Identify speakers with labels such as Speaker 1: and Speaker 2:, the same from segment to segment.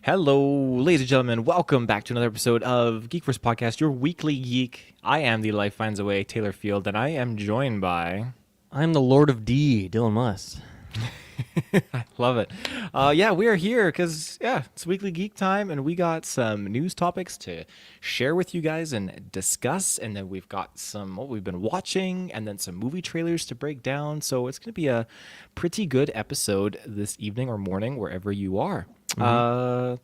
Speaker 1: Hello, ladies and gentlemen. Welcome back to another episode of Geek vs. Podcast, your weekly geek. I am the Life Finds a Way, Taylor Field, and I am joined by...
Speaker 2: I'm the Lord of D, Dylan Must.
Speaker 1: I love it. We are here because, it's weekly geek time, and we got some news topics to share with you guys and discuss, and then we've got some what we've been watching, and then some movie trailers to break down, so it's going to be a pretty good episode this evening or morning, wherever you are. So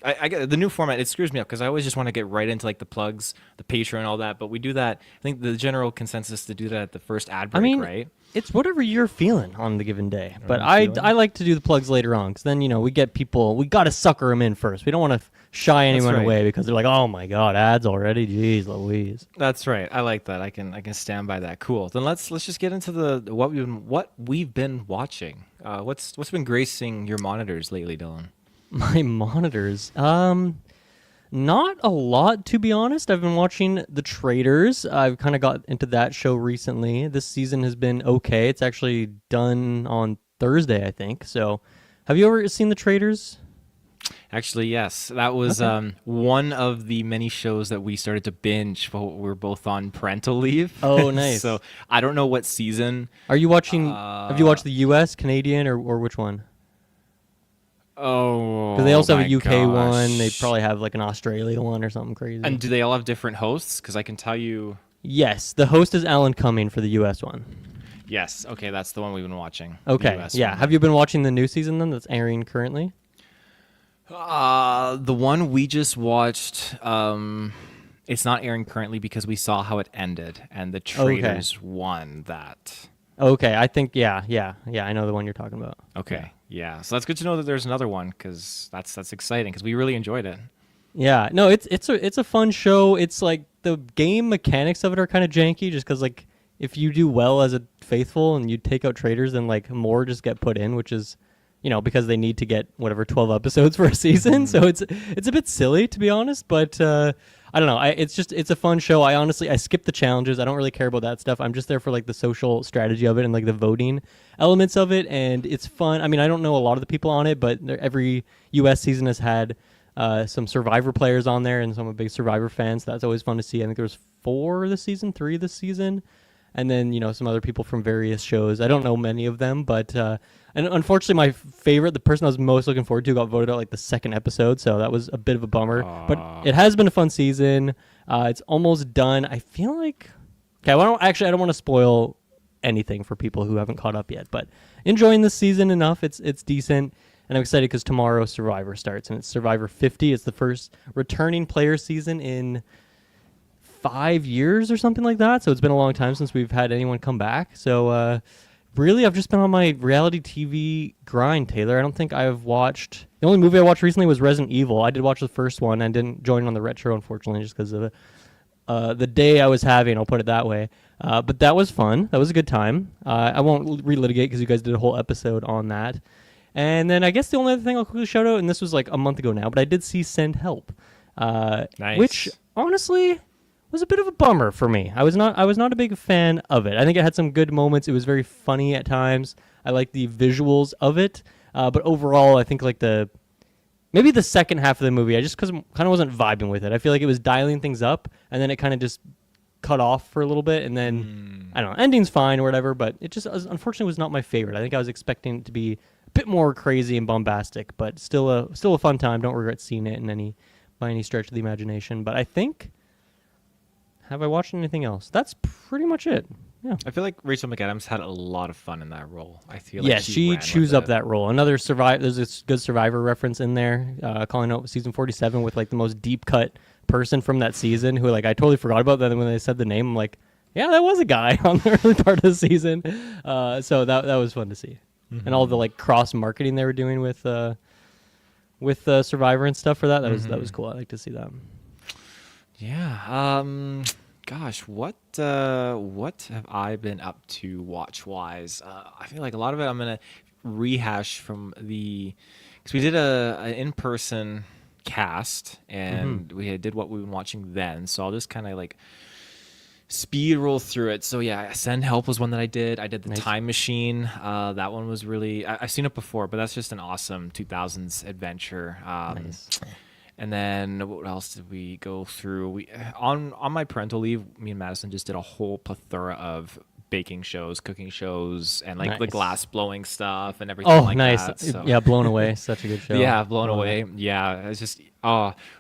Speaker 1: I get the new format. It screws me up because I always just want to get right into like the plugs, the Patreon, and all that. But we do that. I think the general consensus to do that at the first ad break, right?
Speaker 2: It's whatever you're feeling on the given day. But I like to do the plugs later on because then, we get people, we got to sucker them in first. We don't want to shy anyone away because they're like, oh my God, ads already? Jeez Louise.
Speaker 1: That's right. I like that. I can stand by that. Cool. Then let's just get into the what we've been watching. What's been gracing your monitors lately, Dylan?
Speaker 2: My monitors? Not a lot, to be honest. I've been watching The Traitors. I've kind of got into that show recently. This season has been okay. It's actually done on Thursday, I think. So, have you ever seen The Traitors?
Speaker 1: Actually, yes. That was one of the many shows that we started to binge while we were both on parental leave.
Speaker 2: Oh, nice.
Speaker 1: So, I don't know what season.
Speaker 2: Are you watching, have you watched the U.S., Canadian, or which one?
Speaker 1: Oh,
Speaker 2: because they also have a UK
Speaker 1: gosh.
Speaker 2: one. They probably have like an Australia one or something crazy.
Speaker 1: And do they all have different hosts? Because I can tell you.
Speaker 2: Yes, the host is Alan Cumming for the US one.
Speaker 1: Yes, okay, that's the one we've been watching.
Speaker 2: Okay, yeah. One. Have you been watching the new season then that's airing currently?
Speaker 1: The one we just watched, it's not airing currently because we saw how it ended, and the Traitors won that.
Speaker 2: Okay, I think, yeah, I know the one you're talking about.
Speaker 1: Okay, yeah. So that's good to know that there's another one because that's exciting because we really enjoyed it. Yeah,
Speaker 2: no, it's a fun show. It's like the game mechanics of it are kind of janky just because like if you do well as a faithful and you take out traitors, then like more just get put in, which is because they need to get whatever 12 episodes for a season. So it's a bit silly to be honest, but I don't know. It's a fun show. I skip the challenges. I don't really care about that stuff. I'm just there for like the social strategy of it and like the voting elements of it, and it's fun. I mean, I don't know a lot of the people on it, but every US season has had some Survivor players on there, and so I'm a big Survivor fan, so that's always fun to see. I think there was 3 this season, and then some other people from various shows. I don't know many of them, but and unfortunately my favorite, the person I was most looking forward to, got voted out like the second episode, so that was a bit of a bummer. But it has been a fun season. It's almost done. I feel like I don't want to spoil anything for people who haven't caught up yet, but enjoying this season enough. It's decent. And I'm excited because tomorrow Survivor starts, and it's Survivor 50. It's the first returning player season in 5 years or something like that. So it's been a long time since we've had anyone come back. So really, I've just been on my reality TV grind, Taylor. I don't think I've watched... The only movie I watched recently was Resident Evil. I did watch the first one and didn't join on the retro, unfortunately, just because of the day I was having, I'll put it that way. But that was fun. That was a good time. I won't relitigate because you guys did a whole episode on that. And then I guess the only other thing I'll quickly shout out, and this was like a month ago now, but I did see Send Help,
Speaker 1: nice.
Speaker 2: Which honestly was a bit of a bummer for me. I was not a big fan of it. I think it had some good moments. It was very funny at times. I like the visuals of it, but overall, I think like maybe the second half of the movie, I just kind of wasn't vibing with it. I feel like it was dialing things up, and then it kind of just cut off for a little bit, and then I don't know, ending's fine or whatever, but it just unfortunately was not my favorite. I think I was expecting it to be bit more crazy and bombastic, but still a fun time. Don't regret seeing it by any stretch of the imagination. But I think, have I watched anything else? That's pretty much it. Yeah.
Speaker 1: I feel like Rachel McAdams had a lot of fun in that role. I feel like
Speaker 2: yes, she chews up that role. Another there's a good Survivor reference in there, calling out season 47 with like the most deep cut person from that season who like I totally forgot about that. When they said the name, I'm like, yeah, that was a guy on the early part of the season. So that was fun to see. And all the like cross marketing they were doing with Survivor and stuff for that was cool. I like to see that.
Speaker 1: Yeah. Gosh, what have I been up to watch wise? I feel like a lot of it I'm gonna rehash from because we did an in-person cast and we did what we've been watching then. So I'll just kind of like speed roll through it. So yeah, Send Help was one that I did. I did the
Speaker 2: Nice.
Speaker 1: Time Machine. That one was really I've seen it before, but that's just an awesome 2000s adventure.
Speaker 2: Nice.
Speaker 1: And then what else did we go through? We on my parental leave, me and Madison just did a whole plethora of baking shows, cooking shows, and like the
Speaker 2: Nice.
Speaker 1: glass blowing stuff and everything
Speaker 2: Oh,
Speaker 1: like
Speaker 2: nice.
Speaker 1: that. So.
Speaker 2: Yeah, Blown Away. Such a good show.
Speaker 1: Yeah, blown
Speaker 2: Love
Speaker 1: away.
Speaker 2: it.
Speaker 1: Yeah, it's just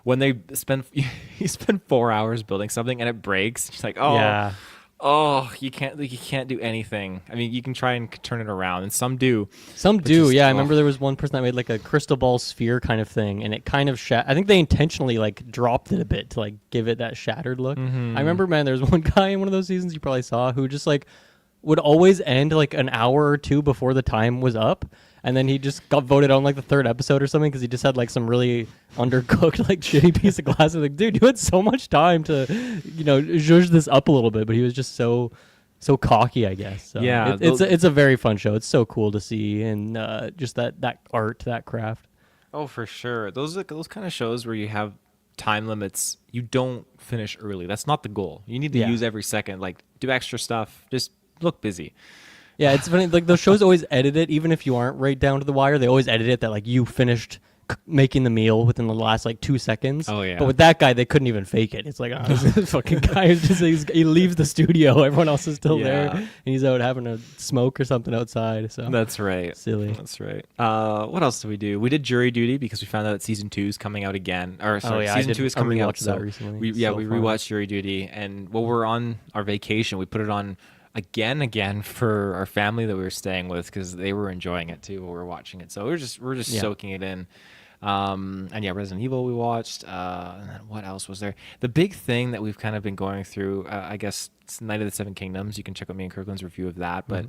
Speaker 1: when they spend you spend 4 hours building something and it breaks. It's like
Speaker 2: Yeah.
Speaker 1: you can't do anything. I mean, you can try and turn it around, and some do.
Speaker 2: Some
Speaker 1: But
Speaker 2: do,
Speaker 1: just,
Speaker 2: yeah. I
Speaker 1: oh.
Speaker 2: remember there was one person that made like a crystal ball sphere kind of thing, and it kind of I think they intentionally like dropped it a bit to like give it that shattered look.
Speaker 1: Mm-hmm.
Speaker 2: I remember, man, there was one guy in one of those seasons you probably saw who just like would always end like an hour or two before the time was up, and then he just got voted on like the third episode or something because he just had like some really undercooked like shitty piece of glass. Like, dude, you had so much time to, zhuzh this up a little bit, but he was just so cocky, I guess. So
Speaker 1: Yeah,
Speaker 2: it's a very fun show. It's so cool to see, and just that art, that craft.
Speaker 1: Oh, for sure. Those kind of shows where you have time limits. You don't finish early. That's not the goal. You need to
Speaker 2: Yeah.
Speaker 1: use every second. Like do extra stuff. Just look busy.
Speaker 2: Yeah, it's funny. Like those shows always edit it, even if you aren't right down to the wire. They always edit it that like you finished making the meal within the last like 2 seconds.
Speaker 1: Oh, yeah.
Speaker 2: But with that guy, they couldn't even fake it. It's like, oh, this fucking guy is just he leaves the studio. Everyone else is still there,
Speaker 1: Yeah.
Speaker 2: and he's out having a smoke or something outside. So
Speaker 1: That's right.
Speaker 2: silly.
Speaker 1: That's right. What else did we do? We did Jury Duty because we found out that season 2 is coming out again. Or sorry,
Speaker 2: yeah, I
Speaker 1: season
Speaker 2: did-
Speaker 1: 2 is
Speaker 2: I
Speaker 1: coming out.
Speaker 2: rewatched that
Speaker 1: So
Speaker 2: recently.
Speaker 1: we
Speaker 2: So fun.
Speaker 1: rewatched Jury Duty, and while we're on our vacation, we put it on again for our family that we were staying with because they were enjoying it too while we were watching it. So we're just
Speaker 2: Yeah.
Speaker 1: soaking it in. And yeah, Resident Evil we watched. And then what else was there? The big thing that we've kind of been going through, I guess, it's Night of the Seven Kingdoms. You can check out me and Kirkland's review of that. But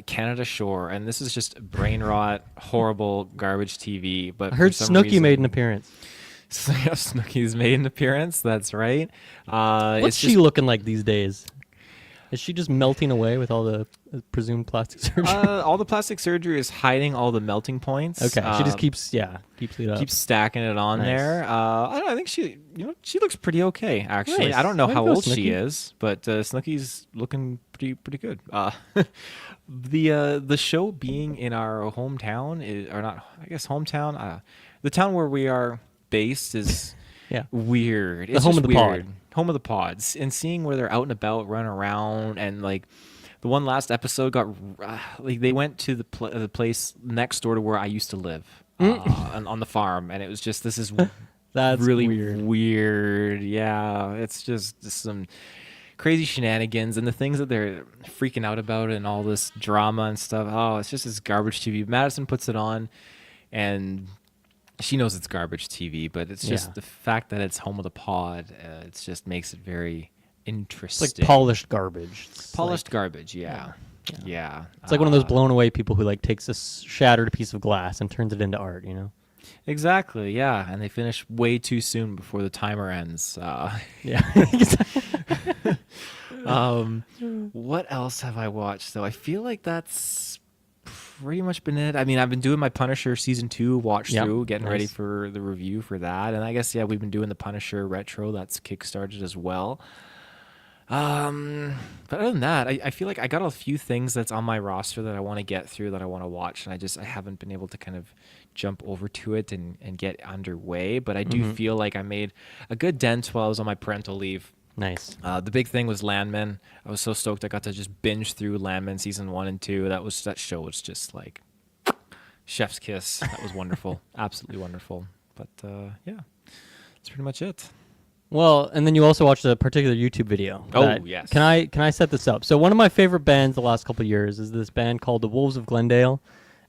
Speaker 1: Canada Shore, and this is just brain rot, horrible garbage TV. But
Speaker 2: I heard
Speaker 1: for some
Speaker 2: Snooki
Speaker 1: reason-
Speaker 2: made an appearance.
Speaker 1: So, yeah, Snooki's made an appearance. That's right.
Speaker 2: What's
Speaker 1: It's
Speaker 2: she
Speaker 1: just,
Speaker 2: looking like these days? Is she just melting away with all the presumed plastic surgery?
Speaker 1: all the plastic surgery is hiding all the melting points.
Speaker 2: Okay, she just keeps it up.
Speaker 1: keeps stacking it on
Speaker 2: Nice.
Speaker 1: there. I don't know, I think she looks pretty okay actually.
Speaker 2: Nice.
Speaker 1: I don't know
Speaker 2: Way to
Speaker 1: how
Speaker 2: go,
Speaker 1: old she
Speaker 2: Snooki.
Speaker 1: is, but Snooki's looking pretty good. The show being in our hometown or not, I guess hometown, the town where we are based is
Speaker 2: Yeah.
Speaker 1: weird.
Speaker 2: The
Speaker 1: It's
Speaker 2: home
Speaker 1: just
Speaker 2: of the pod.
Speaker 1: weird. Home of the pods, and seeing where they're out and about, running around, and like the one last episode got like they went to the place next door to where I used to live on the farm, and it was just this is
Speaker 2: That's
Speaker 1: really
Speaker 2: weird.
Speaker 1: Yeah, it's just some crazy shenanigans and the things that they're freaking out about and all this drama and stuff. Oh, it's just this garbage TV. Madison puts it on, and she knows it's garbage TV, but it's just
Speaker 2: Yeah.
Speaker 1: the fact that it's home of the pod. It just makes it very
Speaker 2: It's
Speaker 1: interesting.
Speaker 2: like polished garbage. It's
Speaker 1: Polished
Speaker 2: like-
Speaker 1: garbage, yeah.
Speaker 2: It's like one of those blown away people who like takes a shattered piece of glass and turns it into art.
Speaker 1: Exactly, yeah. And they finish way too soon before the timer ends.
Speaker 2: Yeah.
Speaker 1: What else have I watched, though? I feel like that's pretty much been it. I mean, I've been doing my Punisher season 2 watch
Speaker 2: Yep,
Speaker 1: through, getting ready
Speaker 2: nice.
Speaker 1: for the review for that. And I guess, yeah, we've been doing the Punisher retro. That's kickstarted as well. But other than that, I feel like I got a few things that's on my roster that I want to get through, that I want to watch, and I haven't been able to kind of jump over to it and get underway. But I do feel like I made a good dent while I was on my parental leave.
Speaker 2: Nice.
Speaker 1: The big thing was Landman. I was so stoked I got to just binge through Landman season 1 and 2. That show was just like chef's kiss. That was wonderful, absolutely wonderful. But yeah, that's pretty much it.
Speaker 2: Well, and then you also watched a particular YouTube video.
Speaker 1: Oh,
Speaker 2: that-
Speaker 1: yes.
Speaker 2: Can I set this up? So one of my favorite bands the last couple of years is this band called the Wolves of Glendale,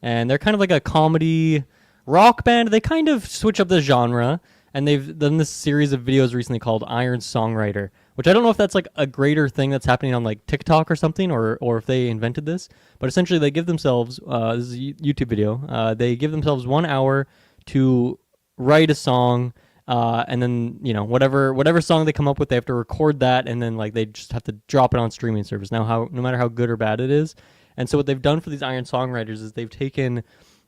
Speaker 2: and they're kind of like a comedy rock band. They kind of switch up the genre, and they've done this series of videos recently called Iron Songwriter, which I don't know if that's like a greater thing that's happening on like TikTok or something, or if they invented this. But essentially, they give themselves this is a YouTube video. They give themselves 1 hour to write a song. And then whatever song they come up with, they have to record that, and then like they just have to drop it on streaming service. Now, no matter how good or bad it is, and so what they've done for these Iron Songwriters is they've taken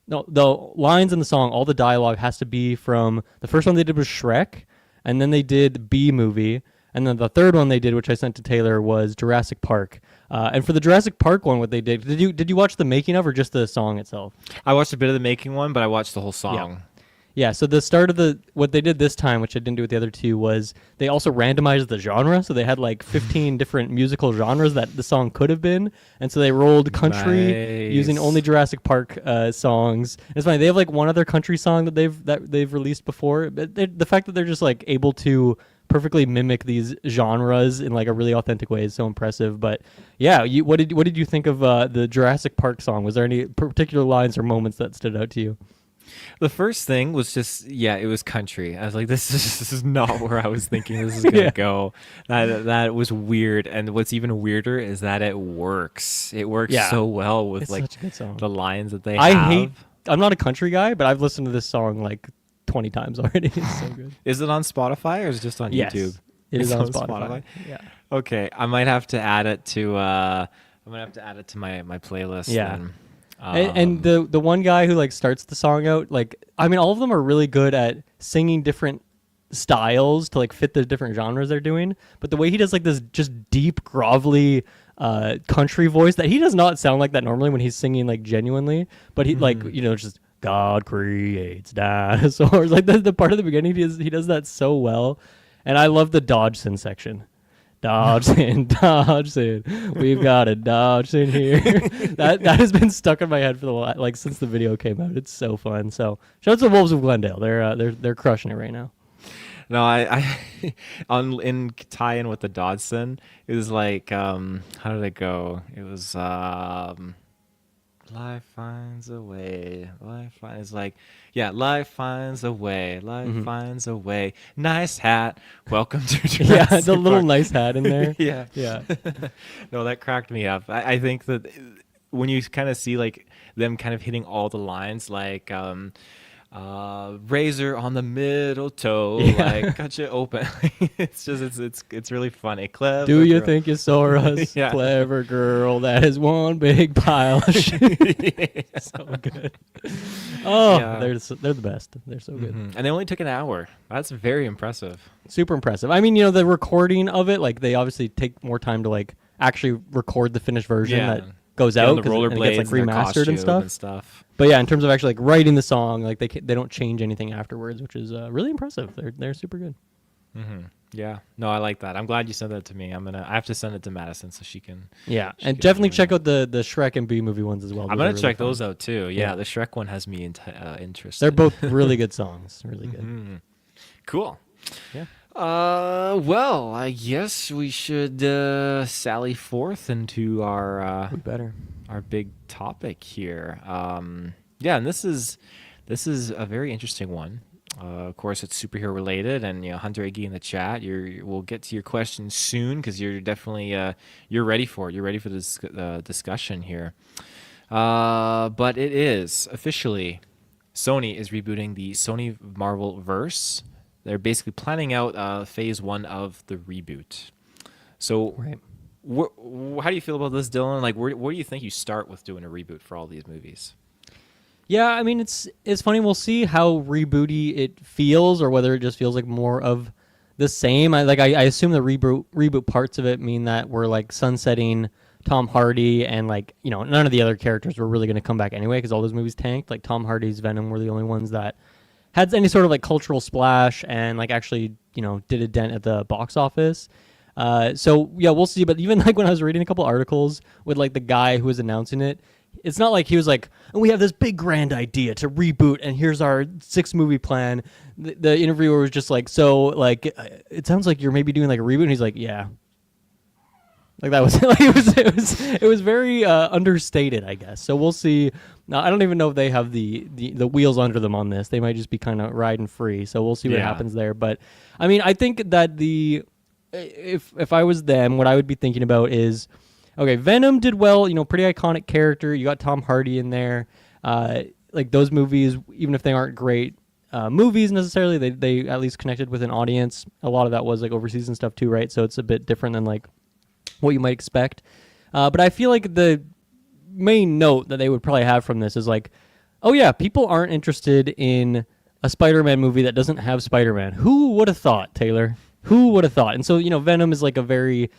Speaker 2: the lines in the song, all the dialogue has to be from the first one they did was Shrek, and then they did Bee Movie, And then the third one they did, which I sent to Taylor, was Jurassic Park. And for the Jurassic Park one, what they did you watch the making of or just the song itself?
Speaker 1: I watched a bit of the making one, but I watched the whole song.
Speaker 2: Yeah, so the start of what they did this time, which I didn't do with the other two, was they also randomized the genre. So they had like 15 different musical genres that the song could have been. And so they rolled country using only Jurassic Park songs. And it's funny, they have like one other country song that they've released before. But the fact that they're just like able to perfectly mimic these genres in like a really authentic way is so impressive. But yeah, what did you think of the Jurassic Park song? Was there any particular lines or moments that stood out to you?
Speaker 1: The first thing was just, it was country. I was like, this is not where I was thinking this is gonna go. That was weird. And what's even weirder is that it works. It works so well with
Speaker 2: it's
Speaker 1: like
Speaker 2: such a good song.
Speaker 1: the lines that they have.
Speaker 2: I'm not a country guy, but I've listened to this song like 20 times already. It's so good.
Speaker 1: Is it on Spotify or is it just on YouTube?
Speaker 2: It is on Spotify. Yeah.
Speaker 1: Okay, I might have to add it to my playlist.
Speaker 2: Yeah.
Speaker 1: Then.
Speaker 2: And the one guy who like starts the song out, like, I mean, all of them are really good at singing different styles to like fit the different genres they're doing. But the way he does like this just deep, grovelly country voice that he does not sound like that normally when he's singing like genuinely. But he like, just God creates dinosaurs. Like the part of the beginning, he does that so well. And I love the Dodgson section. Dodgson. We've got a Dodgson here. that has been stuck in my head for since the video came out. It's so fun. So shout out to the Wolves of Glendale. They're crushing it right now.
Speaker 1: No, I in tie-in with the Dodson, it was like how did it go? It was life finds a way. Life finds a way. Life finds a way. Nice hat. Welcome to Jurassic
Speaker 2: the little
Speaker 1: Park.
Speaker 2: nice hat in there.
Speaker 1: Yeah. No, that cracked me up. I think that when you kind of see like them kind of hitting all the lines, like razor on the middle toe, like cut you open. it's really funny. Clever.
Speaker 2: Do you
Speaker 1: girl.
Speaker 2: think you saw us?
Speaker 1: Yeah.
Speaker 2: Clever girl. That is one big pile of shit. So good. Oh, they're the best. They're so good.
Speaker 1: And they only took an hour. That's very impressive.
Speaker 2: Super impressive. I mean, the recording of it, like they obviously take more time to like actually record the finished version that goes out
Speaker 1: the
Speaker 2: because it
Speaker 1: rollerblades,
Speaker 2: gets like remastered and
Speaker 1: stuff.
Speaker 2: But yeah, in terms of actually like writing the song, like they don't change anything afterwards, which is really impressive. They're super good.
Speaker 1: Yeah, no, I like that. I'm glad you sent that to me. I have to send it to Madison so she can.
Speaker 2: Yeah, and definitely check out the Shrek and B movie ones as well.
Speaker 1: I'm gonna check those out too. Yeah, the Shrek one has me interested.
Speaker 2: They're both really good songs. Really good.
Speaker 1: Cool.
Speaker 2: Yeah.
Speaker 1: Well, I guess we should sally forth into our
Speaker 2: We better.
Speaker 1: our big topic here. And this is a very interesting one. Of course, it's superhero related, and Hunter Iggy in the chat. We'll get to your questions soon because you're definitely you're ready for it. You're ready for this discussion here. But it is officially Sony is rebooting the Sony-Marvel verse. They're basically planning out phase 1 of the reboot. So, how do you feel about this, Dylan? Like, where do you think you start with doing a reboot for all these movies?
Speaker 2: Yeah, I mean, it's funny. We'll see how rebooty it feels, or whether it just feels like more of the same. I assume the reboot parts of it mean that we're like sunsetting Tom Hardy, and like none of the other characters were really going to come back anyway because all those movies tanked. Like Tom Hardy's Venom were the only ones that had any sort of like cultural splash and like actually did a dent at the box office. So yeah, we'll see. But even like when I was reading a couple articles with like the guy who was announcing it, it's not like he was like, we have this big grand idea to reboot, and here's our 6-movie plan. The interviewer was just like, so like, it sounds like you're maybe doing like a reboot. And he's like, yeah. Like that was like it was very understated, I guess. So we'll see. Now I don't even know if they have the wheels under them on this. They might just be kind of riding free. So we'll see what happens there. But I mean, I think that if I was them, what I would be thinking about is, okay, Venom did well, pretty iconic character. You got Tom Hardy in there. Like those movies, even if they aren't great movies necessarily, they at least connected with an audience. A lot of that was like overseas and stuff too, right? So it's a bit different than like what you might expect. But I feel like the main note that they would probably have from this is like, oh yeah, people aren't interested in a Spider-Man movie that doesn't have Spider-Man. Who would have thought, Taylor? Who would have thought? And so, Venom is like a very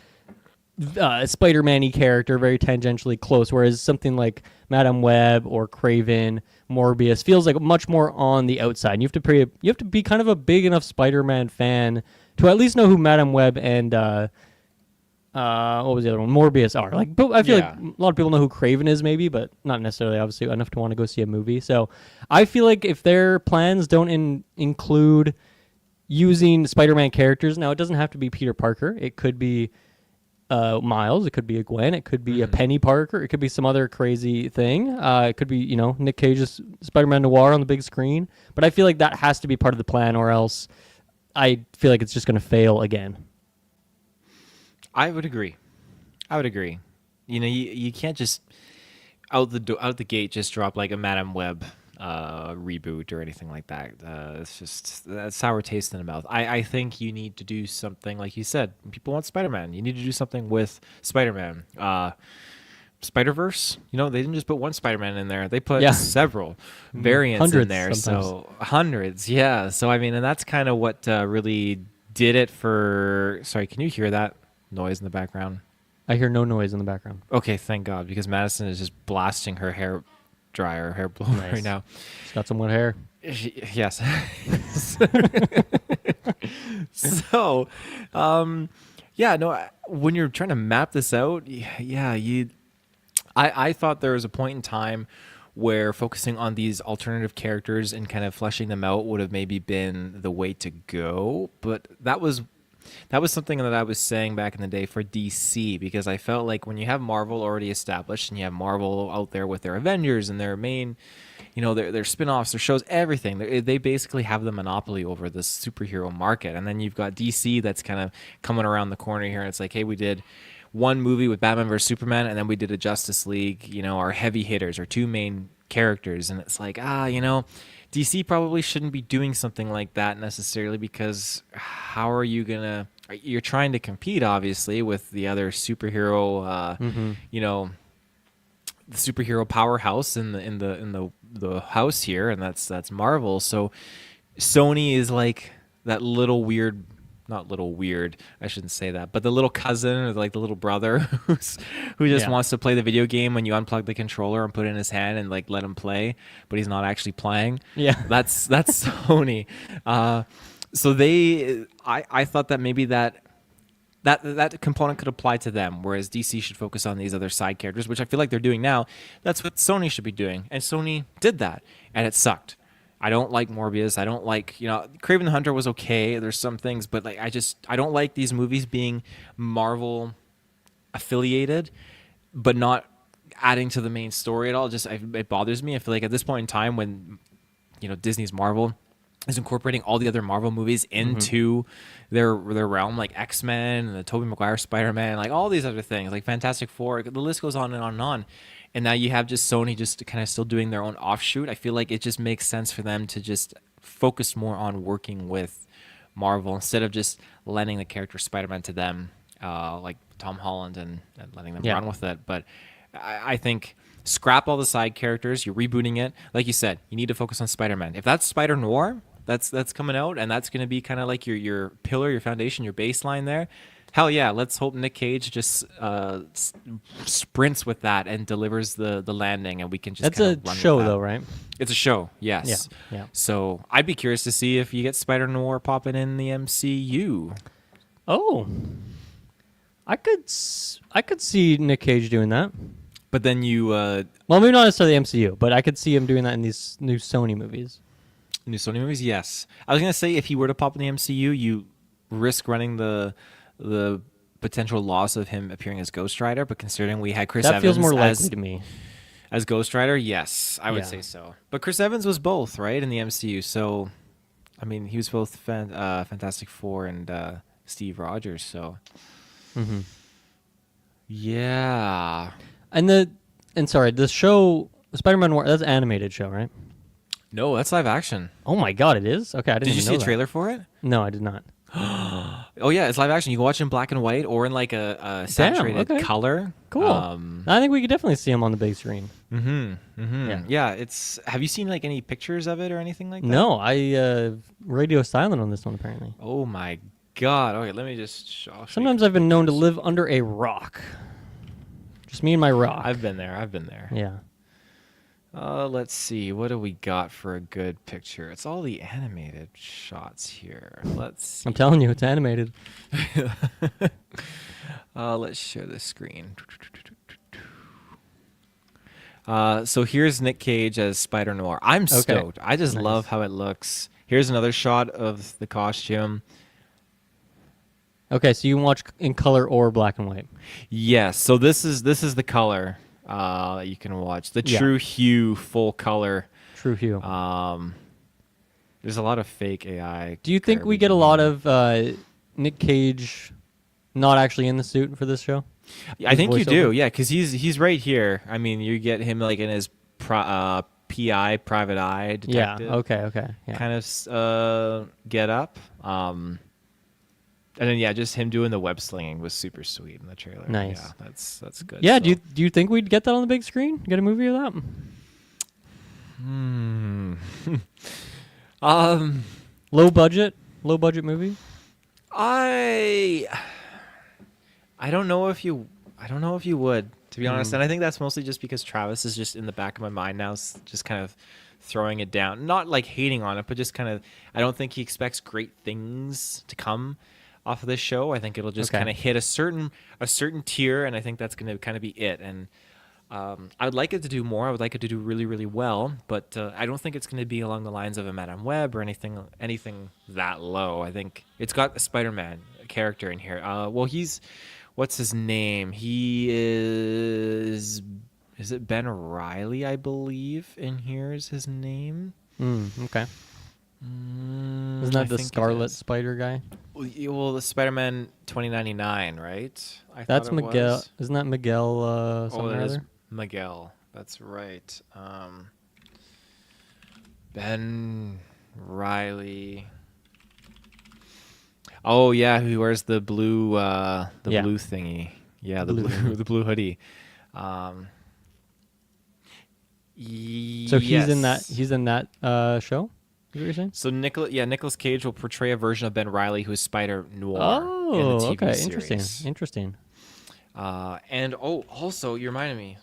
Speaker 2: Spider-Man-y character, very tangentially close, whereas something like Madame Web or Kraven, Morbius feels like much more on the outside. And you have to be kind of a big enough Spider-Man fan to at least know who Madame Web and what was the other one? Morbius are. Like, but I feel like a lot of people know who Kraven is, maybe, but not necessarily, obviously, enough to want to go see a movie. So I feel like if their plans don't include using Spider-Man characters, now it doesn't have to be Peter Parker. It could be Miles. It could be a Gwen. It could be a Penny Parker. It could be some other crazy thing. It could be, Nick Cage's Spider-Man Noir on the big screen. But I feel like that has to be part of the plan, or else I feel like it's just going to fail again.
Speaker 1: I would agree. You can't just out the gate just drop like a Madame Web reboot or anything like that. It's just that sour taste in the mouth. I think you need to do something like you said. People want Spider-Man. You need to do something with Spider-Man. Spider-Verse, they didn't just put one Spider-Man in there. They put several variants
Speaker 2: hundreds
Speaker 1: in there.
Speaker 2: Sometimes.
Speaker 1: So hundreds, yeah. So I mean, and that's kind of what really did it for. Sorry, can you hear that noise in the background?
Speaker 2: I hear no noise in the background.
Speaker 1: Okay, thank God, because Madison is just blasting her hair dryer, hair blower right now.
Speaker 2: She's got some wet hair.
Speaker 1: Yes. So, when you're trying to map this out, I thought there was a point in time where focusing on these alternative characters and kind of fleshing them out would have maybe been the way to go, but that was something that I was saying back in the day for DC, because I felt like when you have Marvel already established and you have Marvel out there with their Avengers and their main, their spin-offs, their shows, everything, they basically have the monopoly over this superhero market. And then you've got DC that's kind of coming around the corner here, and it's like, hey, we did one movie with Batman vs Superman, and then we did a Justice League, our heavy hitters, our two main characters. And it's like, DC probably shouldn't be doing something like that necessarily, because how are you gonna? You're trying to compete, obviously, with the other superhero, the superhero powerhouse in the house here, and that's Marvel. So Sony is like that little weird. Not little weird, I shouldn't say that, but the little cousin or like the little brother who just wants to play the video game when you unplug the controller and put it in his hand and like let him play, but he's not actually playing.
Speaker 2: Yeah,
Speaker 1: that's Sony. So I thought that maybe that component could apply to them, whereas DC should focus on these other side characters, which I feel like they're doing now. That's what Sony should be doing, and Sony did that, and it sucked. I don't like Morbius. I don't like, Kraven the Hunter was okay. There's some things, but like I don't like these movies being Marvel affiliated, but not adding to the main story at all. It bothers me. I feel like at this point in time, when Disney's Marvel is incorporating all the other Marvel movies into their realm, like X-Men and the Tobey Maguire Spider-Man, like all these other things, like Fantastic Four, the list goes on and on and on. And now you have just Sony just kind of still doing their own offshoot. I feel like it just makes sense for them to just focus more on working with Marvel instead of just lending the character Spider-Man to them, like Tom Holland, and letting them run with it. But I think scrap all the side characters. You're rebooting it. Like you said, you need to focus on Spider-Man. If that's Spider-Noir, that's coming out, and that's going to be kind of like your pillar, your foundation, your baseline there. Hell yeah, let's hope Nick Cage just sprints with that and delivers the landing, and we can just
Speaker 2: that's
Speaker 1: kind of
Speaker 2: a
Speaker 1: run
Speaker 2: show
Speaker 1: with that.
Speaker 2: though, right?
Speaker 1: It's a show, yes.
Speaker 2: Yeah.
Speaker 1: So I'd be curious to see if you get Spider-Noir popping in the MCU.
Speaker 2: Oh, I could see Nick Cage doing that.
Speaker 1: But then you
Speaker 2: well, maybe not necessarily the MCU, but I could see him doing that in these new Sony movies.
Speaker 1: New Sony movies, yes. I was gonna say if he were to pop in the MCU, you risk running the potential loss of him appearing as Ghost Rider, but considering we had Chris Evans,
Speaker 2: that feels more likely to me.
Speaker 1: As Ghost Rider, yes, I would say so. But Chris Evans was both, right, in the MCU. So, I mean, he was both Fantastic Four and Steve Rogers. So, yeah.
Speaker 2: And the show Spider-Man Noir, that's an animated show, right?
Speaker 1: No, that's live action.
Speaker 2: Oh my God, it is? Okay, I didn't
Speaker 1: Did you
Speaker 2: even
Speaker 1: see
Speaker 2: know
Speaker 1: a
Speaker 2: that.
Speaker 1: trailer for it?
Speaker 2: No, I did not.
Speaker 1: Oh yeah, it's live action. You can watch it in black and white or in like a saturated color.
Speaker 2: Cool. I think we could definitely see him on the big screen.
Speaker 1: Yeah. It's. Have you seen like any pictures of it or anything like that?
Speaker 2: No, I radio silent on this one apparently.
Speaker 1: Oh my God. Okay, let me just. I'll show you
Speaker 2: Sometimes I've been known to live under a rock. Just me and my rock.
Speaker 1: I've been there. I've been there.
Speaker 2: Yeah.
Speaker 1: Let's see. What do we got for a good picture? It's all the animated shots here. Let's see.
Speaker 2: I'm telling you, it's animated.
Speaker 1: Let's share the screen. So here's Nick Cage as Spider Noir. I'm stoked. I just love how it looks. Here's another shot of the costume.
Speaker 2: Okay, so you can watch in color or black and white.
Speaker 1: Yes. So this is the color you can watch. The true hue, full color.
Speaker 2: True hue.
Speaker 1: There's a lot of fake AI.
Speaker 2: Do you think we get a lot of Nick Cage not actually in the suit for this show?
Speaker 1: I think you do, yeah, because he's right here. I mean, you get him like in his PI, private eye detective.
Speaker 2: Yeah. Okay. Yeah.
Speaker 1: Kind of get up. And then just him doing the web slinging was super sweet in the trailer.
Speaker 2: Nice.
Speaker 1: Yeah, that's good.
Speaker 2: Yeah.
Speaker 1: So.
Speaker 2: Do you think we'd get that on the big screen? Get a movie of that? Low budget movie.
Speaker 1: I don't know if you would, to be honest, and I think that's mostly just because Travis is just in the back of my mind now, just kind of throwing it down, not like hating on it, but just kind of, I don't think he expects great things to come off of this show. I think it'll just kind of hit a certain tier, and I think that's going to kind of be it. And I would like it to do more. I would like it to do really, really well, but I don't think it's going to be along the lines of a Madame Web or anything that low. I think it's got a Spider-Man character in here. What's his name? He is it Ben Reilly, I believe, in here is his name.
Speaker 2: Okay. Isn't that the Scarlet Spider guy?
Speaker 1: Well, the Spider-Man 2099, right?
Speaker 2: That's Miguel. Isn't that Miguel something or other?
Speaker 1: Miguel. That's right. Ben Reilly. Oh yeah, who wears the blue blue thingy? Yeah, the blue hoodie.
Speaker 2: So he's in that. He's in that show. Is what you're saying?
Speaker 1: So Nicolas Cage will portray a version of Ben Reilly, who's Spider Noir in the TV series.
Speaker 2: Interesting.
Speaker 1: And also you reminded me.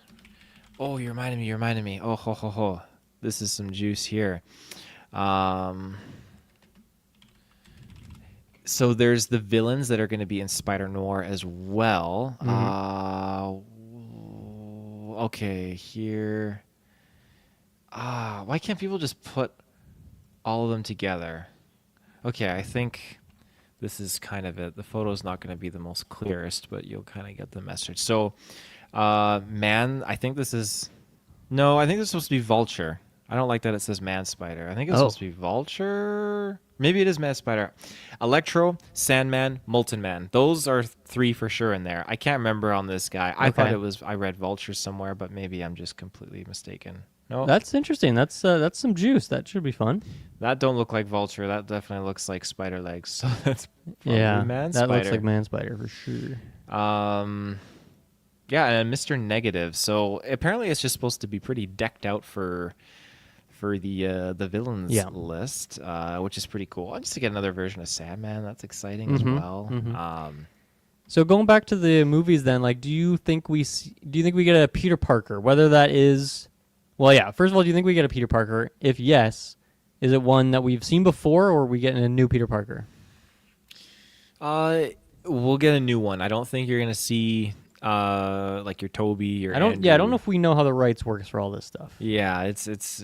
Speaker 1: Oh, you reminded me. Oh, ho, ho, ho. This is some juice here. So there's the villains that are going to be in Spider Noir as well. Okay, here. Why can't people just put all of them together? Okay, I think this is kind of it. The photo's not going to be the most clearest, but you'll kind of get the message. So, I think this is... No, I think this is supposed to be Vulture. I don't like that it says Man Spider. I think it's supposed to be Vulture. Maybe it is Man Spider. Electro, Sandman, Molten Man. Those are 3 for sure in there. I can't remember on this guy. I thought I read Vulture somewhere, but maybe I'm just completely mistaken. No,
Speaker 2: that's interesting. That's some juice. That should be fun.
Speaker 1: That don't look like Vulture. That definitely looks like Spider Legs. So that's probably Man Spider.
Speaker 2: That looks like Man Spider for sure.
Speaker 1: Yeah, and Mr. Negative. So apparently it's just supposed to be pretty decked out for the villains list, which is pretty cool. Just to get another version of Sandman, that's exciting as well.
Speaker 2: So going back to the movies, then, like, do you think we get a Peter Parker? Whether that is, well, yeah. First of all, do you think we get a Peter Parker? If yes, is it one that we've seen before, or are we getting a new Peter Parker?
Speaker 1: We'll get a new one. I don't think you're gonna see like your Toby or
Speaker 2: Andrew. Yeah, I don't know if we know how the rights works for all this stuff.
Speaker 1: Yeah, it's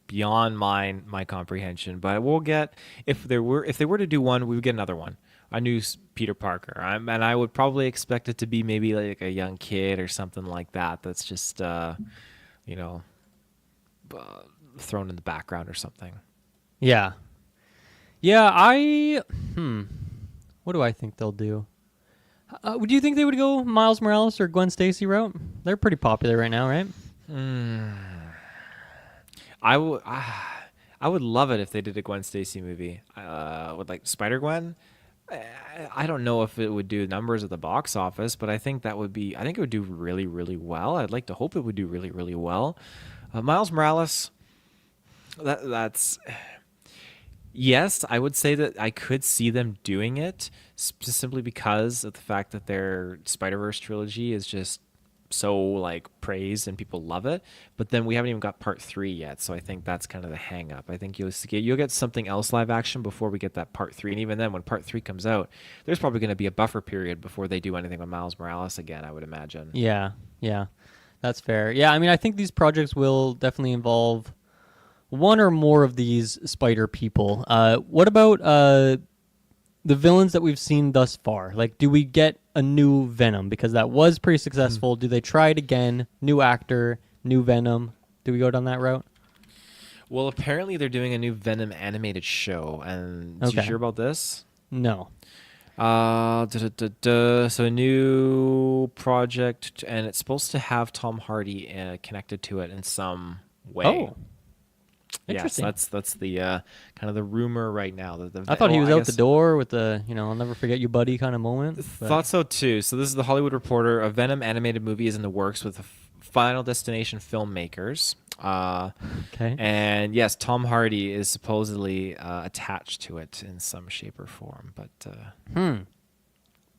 Speaker 1: beyond my comprehension. But we'll get, if they were to do one, we would get another one, a new Peter Parker. And I would probably expect it to be maybe like a young kid or something like that. That's just thrown in the background or something.
Speaker 2: Yeah. What do I think they'll do? Do you think they would go Miles Morales or Gwen Stacy route? They're pretty popular right now, right?
Speaker 1: I would love it if they did a Gwen Stacy movie with like Spider-Gwen. I don't know if it would do numbers at the box office, but I think it would do really, really well. I'd like to hope it would do really, really well. Miles Morales, that's... Yes, I would say that I could see them doing it simply because of the fact that their Spider-Verse trilogy is just so like praised and people love it. But then we haven't even got part 3 yet, so I think that's kind of the hang up. I think you'll get something else live action before we get that part 3, and even then when part 3 comes out, there's probably going to be a buffer period before they do anything with Miles Morales again, I would imagine.
Speaker 2: Yeah, yeah, that's fair. Yeah, I mean, I think these projects will definitely involve one or more of these spider people. What about the villains that we've seen thus far? Like, do we get a new Venom? Because that was pretty successful. Do they try it again? New actor, new Venom. Do we go down that route?
Speaker 1: Well, apparently they're doing a new Venom animated show, and did you
Speaker 2: Okay.
Speaker 1: hear about this?
Speaker 2: No.
Speaker 1: So a new project, and it's supposed to have Tom Hardy connected to it in some way.
Speaker 2: Oh,
Speaker 1: Yes,
Speaker 2: interesting.
Speaker 1: that's the kind of the rumor right now.
Speaker 2: I thought he was
Speaker 1: I
Speaker 2: out the
Speaker 1: guess
Speaker 2: door with the, I'll never forget you, buddy, kind of moment. But
Speaker 1: thought so too. So this is the Hollywood Reporter. A Venom animated movie is in the works with the Final Destination filmmakers.
Speaker 2: okay,
Speaker 1: And yes, Tom Hardy is supposedly attached to it in some shape or form, but.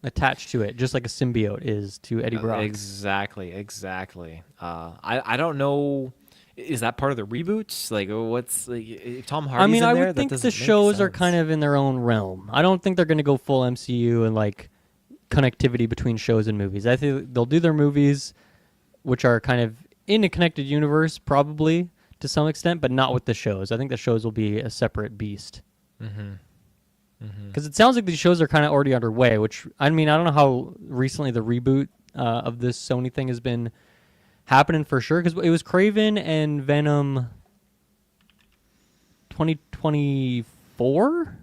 Speaker 2: attached to it, just like a symbiote is to Eddie Brock.
Speaker 1: Exactly. I don't know. Is that part of the reboot? Like, what's like, if Tom Hardy's
Speaker 2: I mean,
Speaker 1: in
Speaker 2: I
Speaker 1: there?
Speaker 2: would
Speaker 1: That
Speaker 2: think
Speaker 1: doesn't
Speaker 2: the
Speaker 1: make
Speaker 2: shows are kind
Speaker 1: sense.
Speaker 2: of in their own realm. I don't think they're going to go full MCU and like connectivity between shows and movies. I think they'll do their movies, which are kind of in a connected universe, probably to some extent, but not with the shows. I think the shows will be a separate beast. Because it sounds like these shows are kind of already underway. Which I mean, I don't know how recently the reboot of this Sony thing has been happening for sure. Because it was Craven and Venom 2024?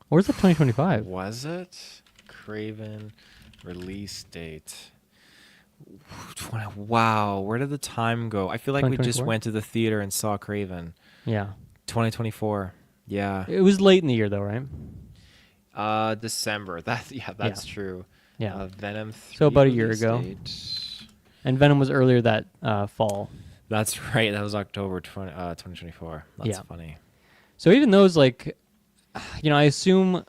Speaker 2: Or is it 2025?
Speaker 1: Was it Craven release date? Wow, where did the time go? I feel like we just
Speaker 2: 2024?
Speaker 1: went to the theater and saw Craven.
Speaker 2: Yeah.
Speaker 1: 2024. Yeah.
Speaker 2: It was late in the year, though, right?
Speaker 1: December. That's true.
Speaker 2: Yeah.
Speaker 1: Venom 3
Speaker 2: So about a year
Speaker 1: release
Speaker 2: ago.
Speaker 1: date.
Speaker 2: And Venom was earlier that fall.
Speaker 1: That's right. That was October 2024. That's
Speaker 2: Yeah.
Speaker 1: funny.
Speaker 2: So even those, like, I assume,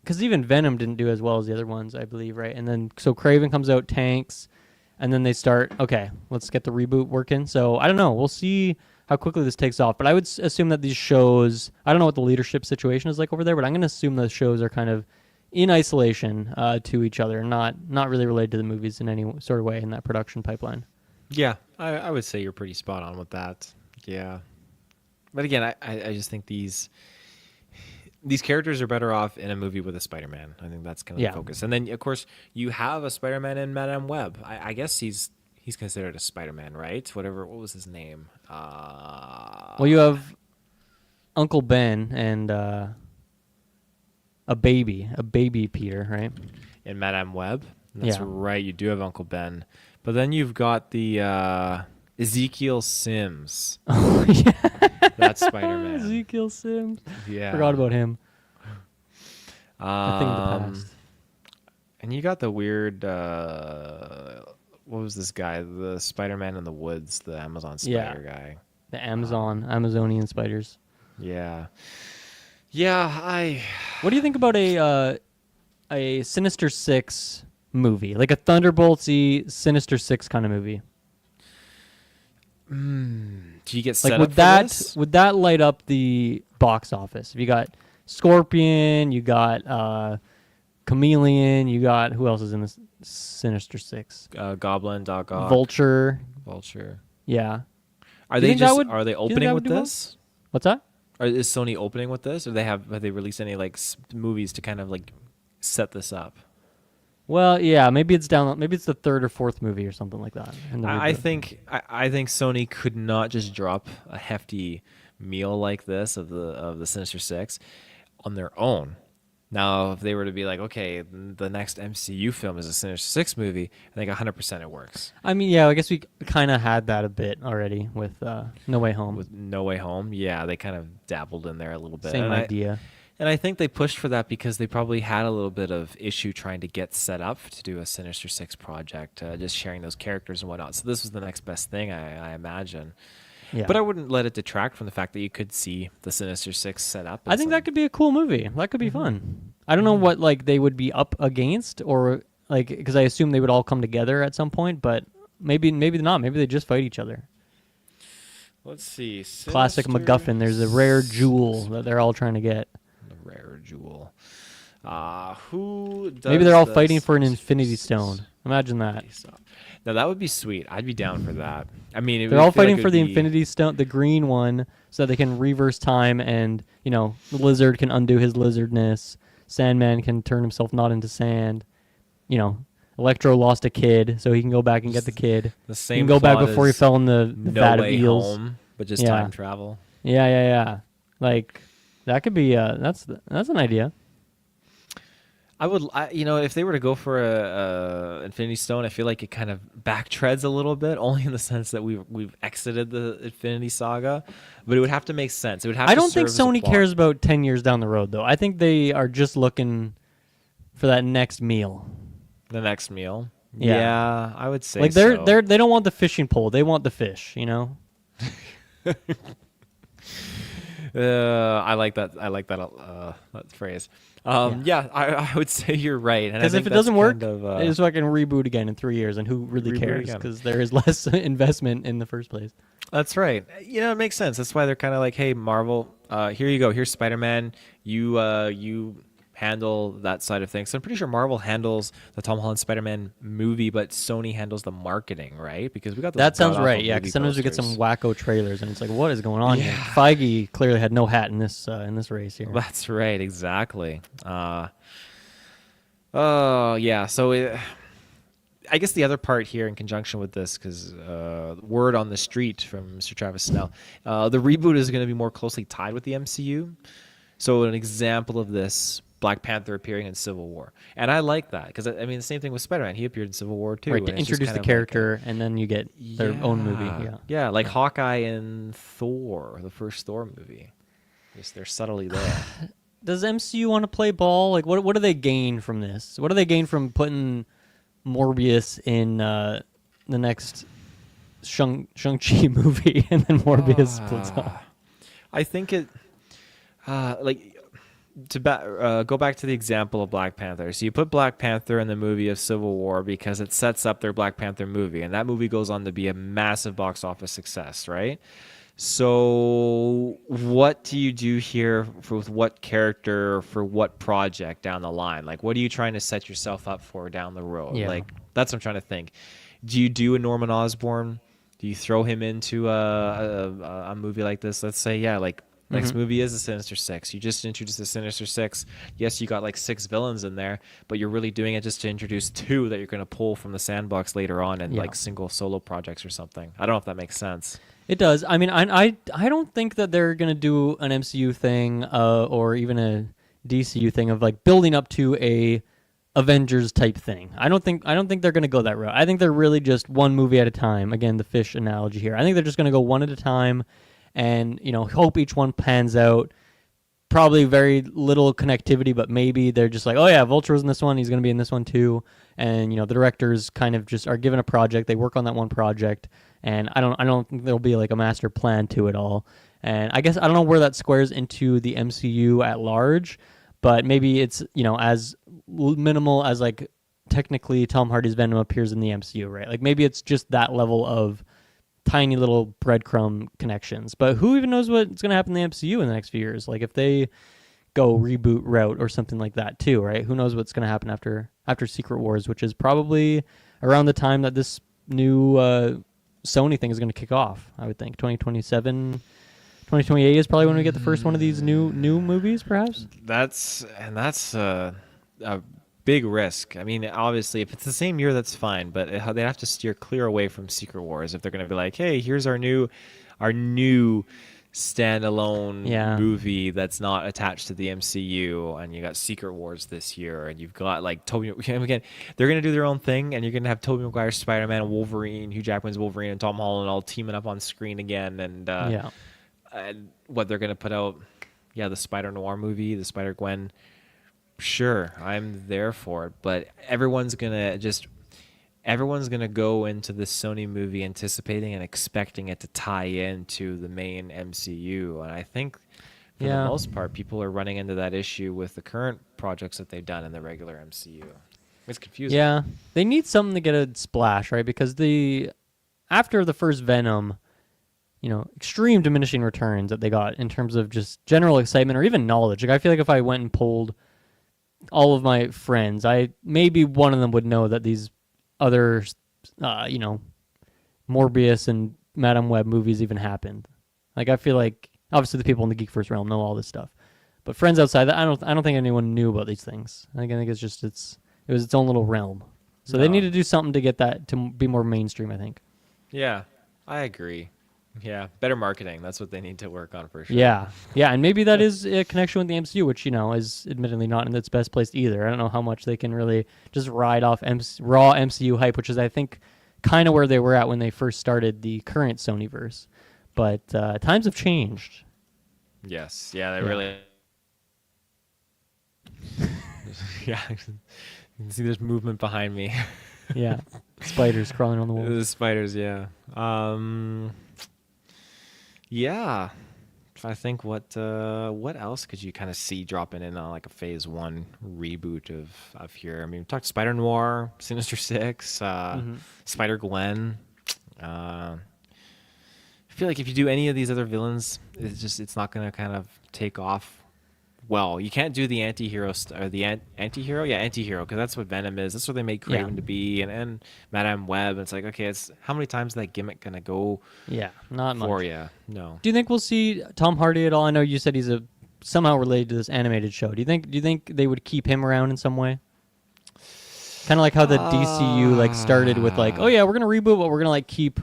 Speaker 2: because even Venom didn't do as well as the other ones, I believe, right? And then so Craven comes out, tanks, and then they start. Okay, let's get the reboot working. So I don't know. We'll see how quickly this takes off. But I would assume that these shows. I don't know what the leadership situation is like over there, but I'm going to assume the shows are kind of in isolation to each other, not really related to the movies in any sort of way in that production pipeline.
Speaker 1: Yeah, I would say you're pretty spot on with that. Yeah. But again, I just think these characters are better off in a movie with a Spider-Man. I think that's kind of
Speaker 2: Yeah.
Speaker 1: the focus. And then, of course, you have a Spider-Man in Madame Web. I guess he's considered a Spider-Man, right? What was his name?
Speaker 2: Well, you have Uncle Ben and a baby Peter, right?
Speaker 1: In Madame Web. That's
Speaker 2: Yeah.
Speaker 1: right. You do have Uncle Ben. But then you've got the Ezekiel Sims.
Speaker 2: Oh yeah,
Speaker 1: That's Spider-Man.
Speaker 2: Ezekiel Sims.
Speaker 1: Yeah.
Speaker 2: Forgot about him. A thing of the past.
Speaker 1: And you got the weird. What was this guy? The Spider-Man in the woods, the Amazon
Speaker 2: Yeah.
Speaker 1: spider guy.
Speaker 2: The Amazonian spiders.
Speaker 1: Yeah. Yeah,
Speaker 2: What do you think about a Sinister Six movie, like a Thunderbolts-y Sinister Six kind of movie?
Speaker 1: do you get set
Speaker 2: Like
Speaker 1: up for this?
Speaker 2: would that light up the box office? If you got Scorpion, you got Chameleon, you got who else is in this Sinister Six?
Speaker 1: Goblin, Dog Ock,
Speaker 2: Vulture.
Speaker 1: Vulture.
Speaker 2: Yeah.
Speaker 1: Are
Speaker 2: Do you
Speaker 1: they
Speaker 2: think that
Speaker 1: just
Speaker 2: would-
Speaker 1: are they
Speaker 2: do you think
Speaker 1: opening
Speaker 2: that
Speaker 1: with
Speaker 2: would do well?
Speaker 1: this?
Speaker 2: What's that?
Speaker 1: Or is Sony opening with this, or have they released any like movies to kind of like set this up?
Speaker 2: Well, yeah, maybe it's down. Maybe it's the third or fourth movie or something like that. in the
Speaker 1: I
Speaker 2: reboot.
Speaker 1: think Sony could not just drop a hefty meal like this of the Sinister Six on their own. Now, if they were to be like, okay, the next MCU film is a Sinister Six movie, I think 100% it works.
Speaker 2: I mean, yeah, I guess we kind of had that a bit already with No Way Home.
Speaker 1: With No Way Home, yeah, they kind of dabbled in there a little bit.
Speaker 2: Same
Speaker 1: And
Speaker 2: idea.
Speaker 1: And I think they pushed for that because they probably had a little bit of issue trying to get set up to do a Sinister Six project, just sharing those characters and whatnot. So this was the next best thing, I imagine.
Speaker 2: Yeah.
Speaker 1: But I wouldn't let it detract from the fact that you could see the Sinister Six set up.
Speaker 2: I think that could be a cool movie. That could be fun. I don't know what like they would be up against, or like because I assume they would all come together at some point, but maybe not. Maybe they just fight each other.
Speaker 1: Let's see.
Speaker 2: Classic
Speaker 1: Sinister
Speaker 2: MacGuffin. There's a rare jewel that they're all trying to get.
Speaker 1: The rare jewel. Who does
Speaker 2: Maybe they're all
Speaker 1: the
Speaker 2: fighting for an
Speaker 1: Sinister
Speaker 2: Infinity
Speaker 1: Six?
Speaker 2: Stone. Imagine that.
Speaker 1: Now that would be sweet. I'd be down for that. I mean,
Speaker 2: They're all fighting for the Infinity Stone, the green one, so that they can reverse time, and the lizard can undo his lizardness. Sandman can turn himself not into sand. Electro lost a kid, so he can go back and get the kid.
Speaker 1: The
Speaker 2: He
Speaker 1: same.
Speaker 2: can go back
Speaker 1: plot
Speaker 2: before he
Speaker 1: as
Speaker 2: fell in the
Speaker 1: No
Speaker 2: vat of
Speaker 1: Way
Speaker 2: eels.
Speaker 1: Home, but just
Speaker 2: Yeah.
Speaker 1: time travel.
Speaker 2: Yeah. Like that could be. That's an idea.
Speaker 1: I would, if they were to go for a Infinity Stone, I feel like it kind of backtreads a little bit, only in the sense that we've exited the Infinity Saga, but it would have to make sense. It would have.
Speaker 2: I
Speaker 1: to
Speaker 2: don't think
Speaker 1: serve as a
Speaker 2: Sony
Speaker 1: plot.
Speaker 2: cares about 10 years down the road, though. I think they are just looking for that next meal.
Speaker 1: The next meal.
Speaker 2: Yeah.
Speaker 1: Yeah, I would say
Speaker 2: Like
Speaker 1: so.
Speaker 2: they don't want the fishing pole; they want the fish.
Speaker 1: I like that. I like that phrase. Yeah, I would say you're right. And I
Speaker 2: Because
Speaker 1: think
Speaker 2: if it
Speaker 1: that's
Speaker 2: doesn't work,
Speaker 1: kind of,
Speaker 2: they just fucking reboot again in 3 years, and who really
Speaker 1: Reboot
Speaker 2: cares?
Speaker 1: again.
Speaker 2: Because there is less investment in the first place.
Speaker 1: that's right. It makes sense. That's why they're kind of like, hey, Marvel, here you go. Here's Spider-Man. You handle that side of things. So I'm pretty sure Marvel handles the Tom Holland Spider-Man movie, but Sony handles the marketing, right? Because we got those
Speaker 2: That sounds
Speaker 1: god-awful
Speaker 2: right. Yeah,
Speaker 1: movie
Speaker 2: because sometimes we get some
Speaker 1: posters.
Speaker 2: wacko trailers, and it's like, what is going on here?
Speaker 1: Yeah.
Speaker 2: Feige clearly had no hat in this race here.
Speaker 1: That's right, exactly. Oh yeah. So I guess the other part here, in conjunction with this, because word on the street from Mr. Travis Snell, the reboot is going to be more closely tied with the MCU. So an example of this, Black Panther appearing in Civil War, and I like that because I mean the same thing with Spider-Man. He appeared in Civil War too.
Speaker 2: Right, to
Speaker 1: and it's just
Speaker 2: introduce
Speaker 1: kind
Speaker 2: the
Speaker 1: of like
Speaker 2: character, and then you get their own movie. Yeah.
Speaker 1: like Hawkeye in Thor, the first Thor movie. Just they're subtly there.
Speaker 2: Does MCU want to play ball? Like, what do they gain from this? What do they gain from putting Morbius in the next Shang-Chi movie, and then Morbius splits off?
Speaker 1: I think it, go back to the example of Black Panther. So you put Black Panther in the movie of Civil War because it sets up their Black Panther movie, and that movie goes on to be a massive box office success, right? So what do you do here with what character for what project down the line? Like, what are you trying to set yourself up for down the road?
Speaker 2: Yeah.
Speaker 1: Like, that's what I'm trying to think. Do you do a Norman Osborn? Do you throw him into a movie like this? Let's say, next movie is the Sinister Six. You just introduced the Sinister Six. Yes, you got like 6 villains in there, but you're really doing it just to introduce 2 that you're going to pull from the sandbox later on and like single solo projects or something. I don't know if that makes sense.
Speaker 2: It does. I mean, I don't think that they're gonna do an MCU thing, or even a DCU thing of like building up to a Avengers type thing. I don't think they're gonna go that route. I think they're really just one movie at a time. Again, the fish analogy here. I think they're just gonna go one at a time, and hope each one pans out. Probably very little connectivity, but maybe they're just like, oh yeah, Vulture was in this one, he's gonna be in this one too, and the directors kind of just are given a project, they work on that one project, and I don't think there'll be like a master plan to it all. And I guess I don't know where that squares into the MCU at large, but maybe it's as minimal as like technically Tom Hardy's Venom appears in the MCU, right? Like maybe it's just that level of tiny little breadcrumb connections. But who even knows what's going to happen in the MCU in the next few years? Like if they go reboot route or something like that too, right? Who knows what's going to happen after Secret Wars, which is probably around the time that this new Sony thing is going to kick off. I would think 2027, 2028 is probably when we get the first one of these new movies, perhaps.
Speaker 1: That's a big risk. I mean, obviously, if it's the same year, that's fine. But they'd have to steer clear away from Secret Wars if they're going to be like, "Hey, here's our new standalone movie that's not attached to the MCU." And you got Secret Wars this year, and you've got like Tobey. Again, they're going to do their own thing, and you're going to have Tobey Maguire's Spider-Man, Wolverine, Hugh Jackman's Wolverine, and Tom Holland all teaming up on screen again. And what they're going to put out, the Spider Noir movie, the Spider Gwen. Sure, I'm there for it, but everyone's gonna just everyone's going to go into this Sony movie anticipating and expecting it to tie into the main MCU. And I think for the
Speaker 2: Yeah.
Speaker 1: most part, people are running into that issue with the current projects that they've done in the regular MCU. It's confusing.
Speaker 2: Yeah. They need something to get a splash, right? Because after the first Venom, extreme diminishing returns that they got in terms of just general excitement or even knowledge. Like I feel like if I went and polled all of my friends, maybe one of them would know that these other, Morbius and Madame Web movies even happened. Like I feel like obviously the people in the Geekverse realm know all this stuff, but friends outside that, I don't think anyone knew about these things. I think it's just it was its own little realm. So they need to do something to get that to be more mainstream, I think.
Speaker 1: Yeah, I agree. Yeah, better marketing. That's what they need to work on for sure.
Speaker 2: Yeah, and maybe that is a connection with the MCU, which is admittedly not in its best place either. I don't know how much they can really just ride off raw MCU hype, which is I think kind of where they were at when they first started the current Sonyverse. But times have changed.
Speaker 1: Yes, yeah, they really. Yeah, you can see there's movement behind me.
Speaker 2: Yeah, spiders crawling on the wall.
Speaker 1: The spiders, yeah. Yeah. I think what else could you kind of see dropping in on like a Phase 1 reboot of here? I mean, we talked Spider Noir, Sinister Six, Spider Gwen. I feel like if you do any of these other villains, it's not gonna kind of take off. Well, you can't do the anti-hero or the anti-hero, anti-hero, because that's what Venom is. That's what they made Kraven to be, and Madame Web. It's like, okay, it's how many times is that gimmick gonna go?
Speaker 2: Yeah, not
Speaker 1: for
Speaker 2: much.
Speaker 1: you. No.
Speaker 2: Do you think we'll see Tom Hardy at all? I know you said he's somehow related to this animated show. Do you think they would keep him around in some way? Kind of like how the DCU started with oh yeah, we're gonna reboot, but we're gonna keep.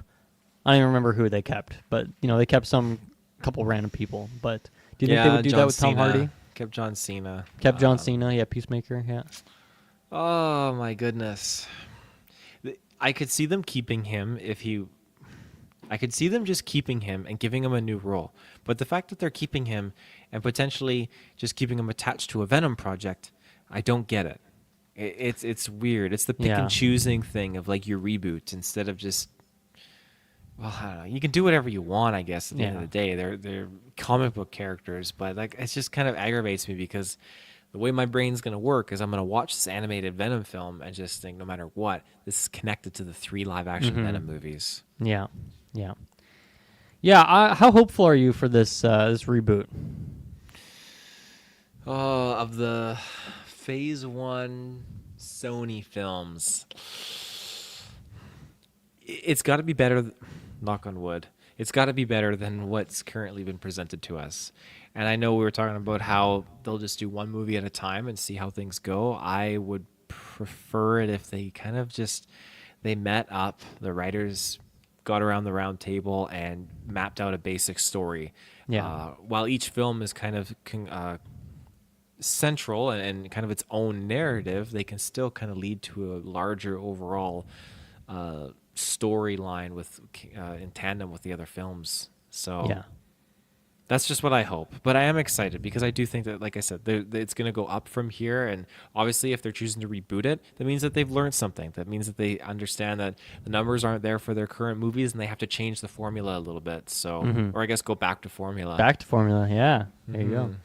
Speaker 2: I don't even remember who they kept, but they kept some couple random people. But do you think they would do
Speaker 1: John
Speaker 2: that with Tom
Speaker 1: Cena.
Speaker 2: Hardy?
Speaker 1: Kept John Cena.
Speaker 2: Kept John Cena, yeah, Peacemaker, yeah.
Speaker 1: Oh my goodness. I could see them keeping him I could see them just keeping him and giving him a new role. But the fact that they're keeping him and potentially just keeping him attached to a Venom project, I don't get it. It's weird. It's the pick and choosing thing of your reboot instead of just. Well, I don't know. You can do whatever you want, I guess. At the end of the day, they're comic book characters, but it just kind of aggravates me because the way my brain's gonna work is I'm gonna watch this animated Venom film and just think, no matter what, this is connected to the 3 live-action Venom movies.
Speaker 2: Yeah. How hopeful are you for this reboot?
Speaker 1: Oh, of the Phase 1 Sony films, it's got to be better. Knock on wood. It's got to be better than what's currently been presented to us. And I know we were talking about how they'll just do one movie at a time and see how things go. I would prefer it if they kind of they met up, the writers got around the round table and mapped out a basic story.
Speaker 2: Yeah.
Speaker 1: While each film is kind of central and kind of its own narrative, they can still kind of lead to a larger overall storyline in tandem with the other films. So that's just what I hope. But I am excited because I do think that, like I said, it's going to go up from here. And obviously, if they're choosing to reboot it, that means that they've learned something. That means that they understand that the numbers aren't there for their current movies, and they have to change the formula a little bit. So, or I guess go back to formula.
Speaker 2: Back to formula, yeah. There you go.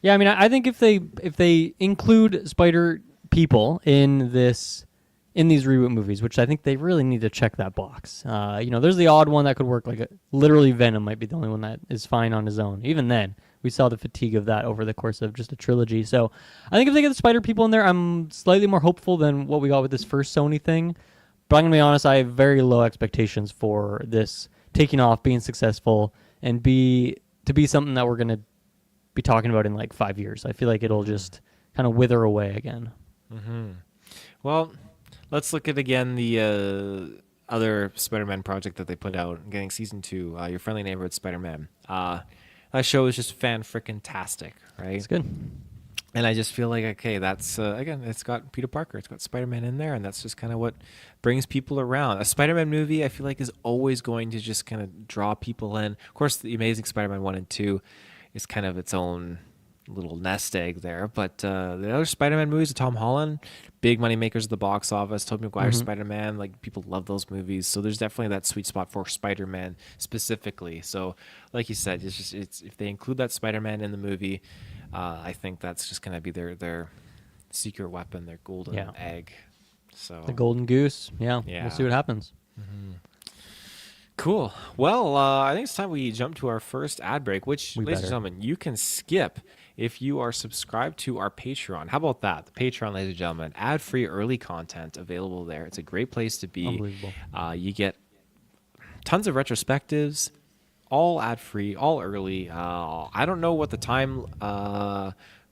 Speaker 2: Yeah, I mean, I think if they include spider people in these reboot movies, which I think they really need to check that box. There's the odd one that could work, literally Venom might be the only one that is fine on his own. Even then, we saw the fatigue of that over the course of just a trilogy. So I think if they get the spider people in there, I'm slightly more hopeful than what we got with this first Sony thing. But I'm going to be honest, I have very low expectations for this taking off, being successful, and to be something that we're going to be talking about in 5 years. I feel like it'll just kind of wither away again.
Speaker 1: Mm-hmm. Well, let's look at again the other Spider-Man project that they put out, getting season 2, Your Friendly Neighborhood Spider-Man. That show is just fan-frickin-tastic, right?
Speaker 2: It's good.
Speaker 1: And I just feel like, okay, that's, again, it's got Peter Parker, it's got Spider-Man in there, and that's just kind of what brings people around. A Spider-Man movie, I feel like, is always going to just kind of draw people in. Of course, the Amazing Spider-Man 1 and 2 is kind of its own little nest egg there. But the other Spider-Man movies, Tom Holland, big money makers at the box office. Tobey Maguire Spider-Man, like people love those movies. So there's definitely that sweet spot for Spider-Man specifically. So like you said, it's if they include that Spider-Man in the movie, I think that's just gonna be their secret weapon, their golden egg. So
Speaker 2: The golden goose. Yeah.
Speaker 1: Yeah.
Speaker 2: We'll see what happens.
Speaker 1: cool. Well, I think it's time we jump to our first ad break, which,
Speaker 2: We
Speaker 1: ladies and
Speaker 2: better.
Speaker 1: gentlemen, you can skip if you are subscribed to our Patreon. How about that? The Patreon, ladies and gentlemen, ad-free early content available there. It's a great place to be.
Speaker 2: Unbelievable.
Speaker 1: You get tons of retrospectives, all ad-free, all early. I don't know what the time